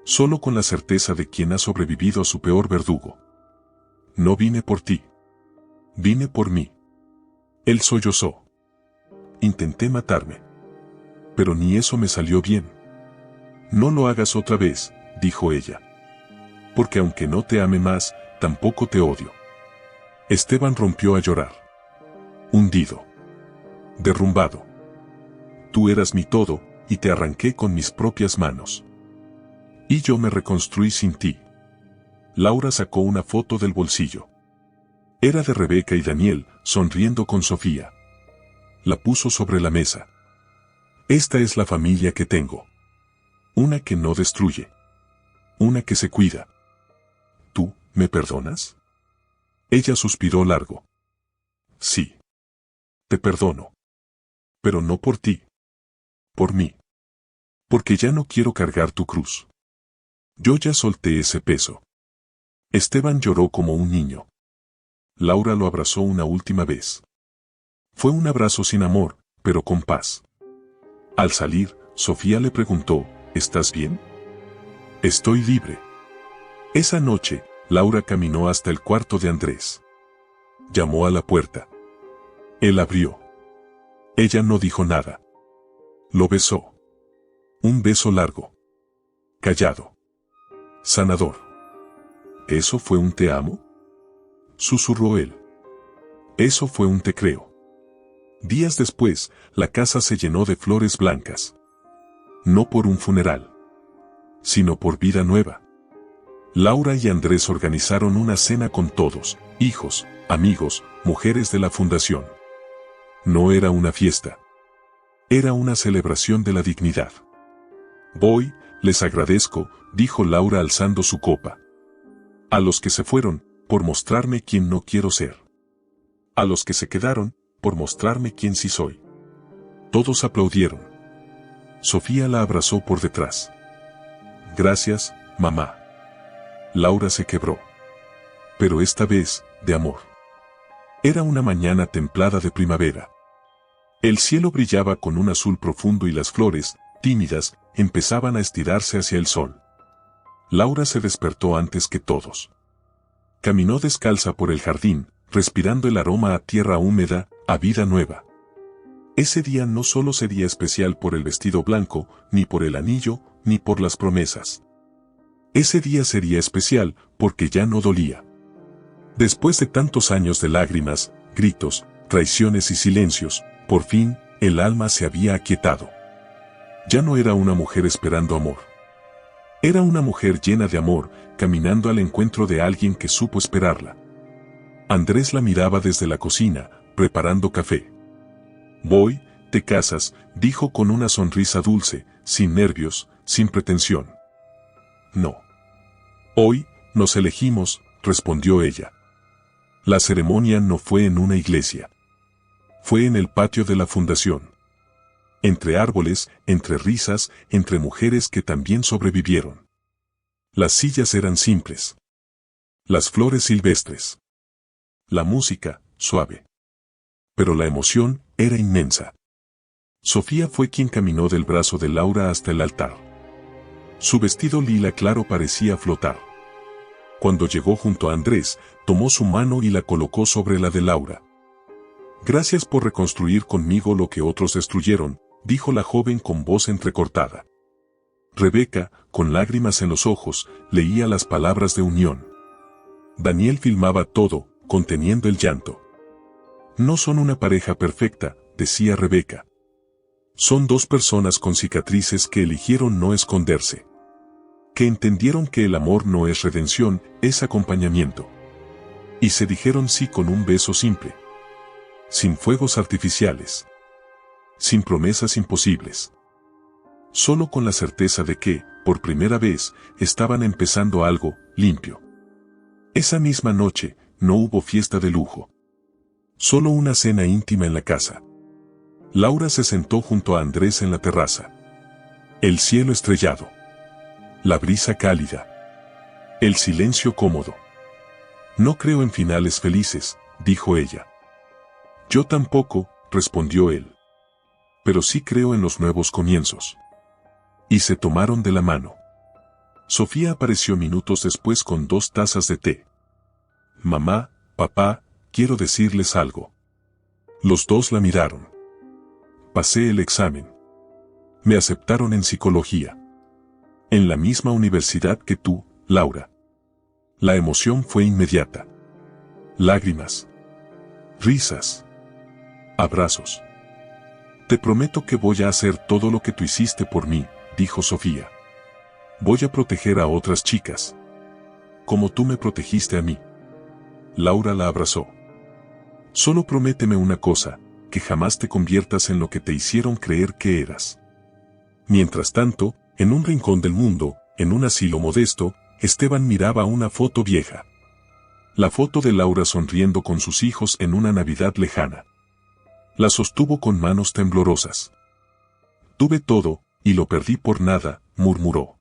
Solo con la certeza de quien ha sobrevivido a su peor verdugo. No vine por ti. Vine por mí. Él sollozó. Intenté matarme. Pero ni eso me salió bien. No lo hagas otra vez, dijo ella. Porque aunque no te ame más, tampoco te odio. Esteban rompió a llorar. Hundido. Derrumbado. Tú eras mi todo, y te arranqué con mis propias manos. Y yo me reconstruí sin ti. Laura sacó una foto del bolsillo. Era de Rebeca y Daniel, sonriendo con Sofía. La puso sobre la mesa. Esta es la familia que tengo. Una que no destruye. Una que se cuida. ¿Tú, me perdonas? Ella suspiró largo. Sí. Te perdono. Pero no por ti. Por mí. Porque ya no quiero cargar tu cruz. Yo ya solté ese peso. Esteban lloró como un niño. Laura lo abrazó una última vez. Fue un abrazo sin amor, pero con paz. Al salir, Sofía le preguntó, ¿estás bien? Estoy libre. Esa noche, Laura caminó hasta el cuarto de Andrés. Llamó a la puerta. Él abrió. Ella no dijo nada. Lo besó. Un beso largo. Callado. Sanador. ¿Eso fue un te amo? Susurró él. Eso fue un te creo. Días después, la casa se llenó de flores blancas. No por un funeral, sino por vida nueva. Laura y Andrés organizaron una cena con todos, hijos, amigos, mujeres de la fundación. No era una fiesta. Era una celebración de la dignidad. Voy, les agradezco, dijo Laura alzando su copa. A los que se fueron, por mostrarme quién no quiero ser. A los que se quedaron, por mostrarme quién sí soy. Todos aplaudieron. Sofía la abrazó por detrás. Gracias, mamá. Laura se quebró. Pero esta vez, de amor. Era una mañana templada de primavera. El cielo brillaba con un azul profundo y las flores, tímidas, empezaban a estirarse hacia el sol. Laura se despertó antes que todos. Caminó descalza por el jardín, respirando el aroma a tierra húmeda, a vida nueva. Ese día no solo sería especial por el vestido blanco, ni por el anillo, ni por las promesas. Ese día sería especial porque ya no dolía. Después de tantos años de lágrimas, gritos, traiciones y silencios, por fin, el alma se había aquietado. Ya no era una mujer esperando amor. Era una mujer llena de amor, caminando al encuentro de alguien que supo esperarla. Andrés la miraba desde la cocina, preparando café. «Voy, te casas», dijo con una sonrisa dulce, sin nervios, sin pretensión. «No. Hoy, nos elegimos», respondió ella. La ceremonia no fue en una iglesia. Fue en el patio de la fundación. Entre árboles, entre risas, entre mujeres que también sobrevivieron. Las sillas eran simples. Las flores silvestres. La música, suave. Pero la emoción era inmensa. Sofía fue quien caminó del brazo de Laura hasta el altar. Su vestido lila claro parecía flotar. Cuando llegó junto a Andrés, tomó su mano y la colocó sobre la de Laura. «Gracias por reconstruir conmigo lo que otros destruyeron», dijo la joven con voz entrecortada. Rebeca, con lágrimas en los ojos, leía las palabras de unión. Daniel filmaba todo, conteniendo el llanto. «No son una pareja perfecta», decía Rebeca. «Son dos personas con cicatrices que eligieron no esconderse. Que entendieron que el amor no es redención, es acompañamiento. Y se dijeron sí con un beso simple. Sin fuegos artificiales. Sin promesas imposibles. Solo con la certeza de que, por primera vez, estaban empezando algo limpio. Esa misma noche, no hubo fiesta de lujo. Solo una cena íntima en la casa. Laura se sentó junto a Andrés en la terraza. El cielo estrellado. La brisa cálida. El silencio cómodo. «No creo en finales felices», dijo ella. «Yo tampoco», respondió él. «Pero sí creo en los nuevos comienzos». Y se tomaron de la mano. Sofía apareció minutos después con 2 tazas de té. «Mamá, papá, quiero decirles algo». Los dos la miraron. «Pasé el examen. Me aceptaron en psicología. En la misma universidad que tú, Laura». La emoción fue inmediata. Lágrimas. Risas. Abrazos. «Te prometo que voy a hacer todo lo que tú hiciste por mí», dijo Sofía. «Voy a proteger a otras chicas. Como tú me protegiste a mí». Laura la abrazó. «Solo prométeme una cosa, que jamás te conviertas en lo que te hicieron creer que eras». Mientras tanto, en un rincón del mundo, en un asilo modesto, Esteban miraba una foto vieja. La foto de Laura sonriendo con sus hijos en una Navidad lejana. La sostuvo con manos temblorosas. «Tuve todo, y lo perdí por nada», murmuró.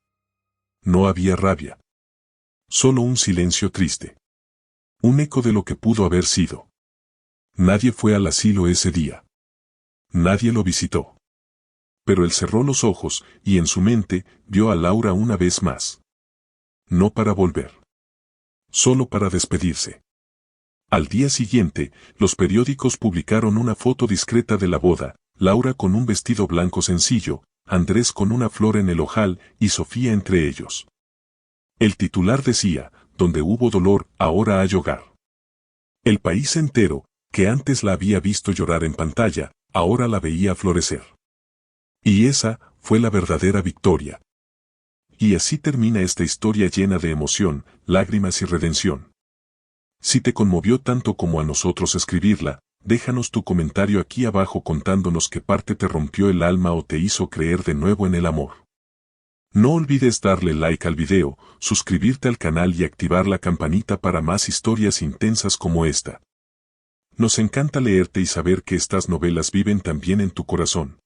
No había rabia. Solo un silencio triste. Un eco de lo que pudo haber sido. Nadie fue al asilo ese día. Nadie lo visitó. Pero él cerró los ojos, y en su mente, vio a Laura una vez más. No para volver. Solo para despedirse. Al día siguiente, los periódicos publicaron una foto discreta de la boda, Laura con un vestido blanco sencillo, Andrés con una flor en el ojal y Sofía entre ellos. El titular decía, «Donde hubo dolor, ahora hay hogar». El país entero, que antes la había visto llorar en pantalla, ahora la veía florecer. Y esa fue la verdadera victoria. Y así termina esta historia llena de emoción, lágrimas y redención. Si te conmovió tanto como a nosotros escribirla, déjanos tu comentario aquí abajo contándonos qué parte te rompió el alma o te hizo creer de nuevo en el amor. No olvides darle like al video, suscribirte al canal y activar la campanita para más historias intensas como esta. Nos encanta leerte y saber que estas novelas viven también en tu corazón.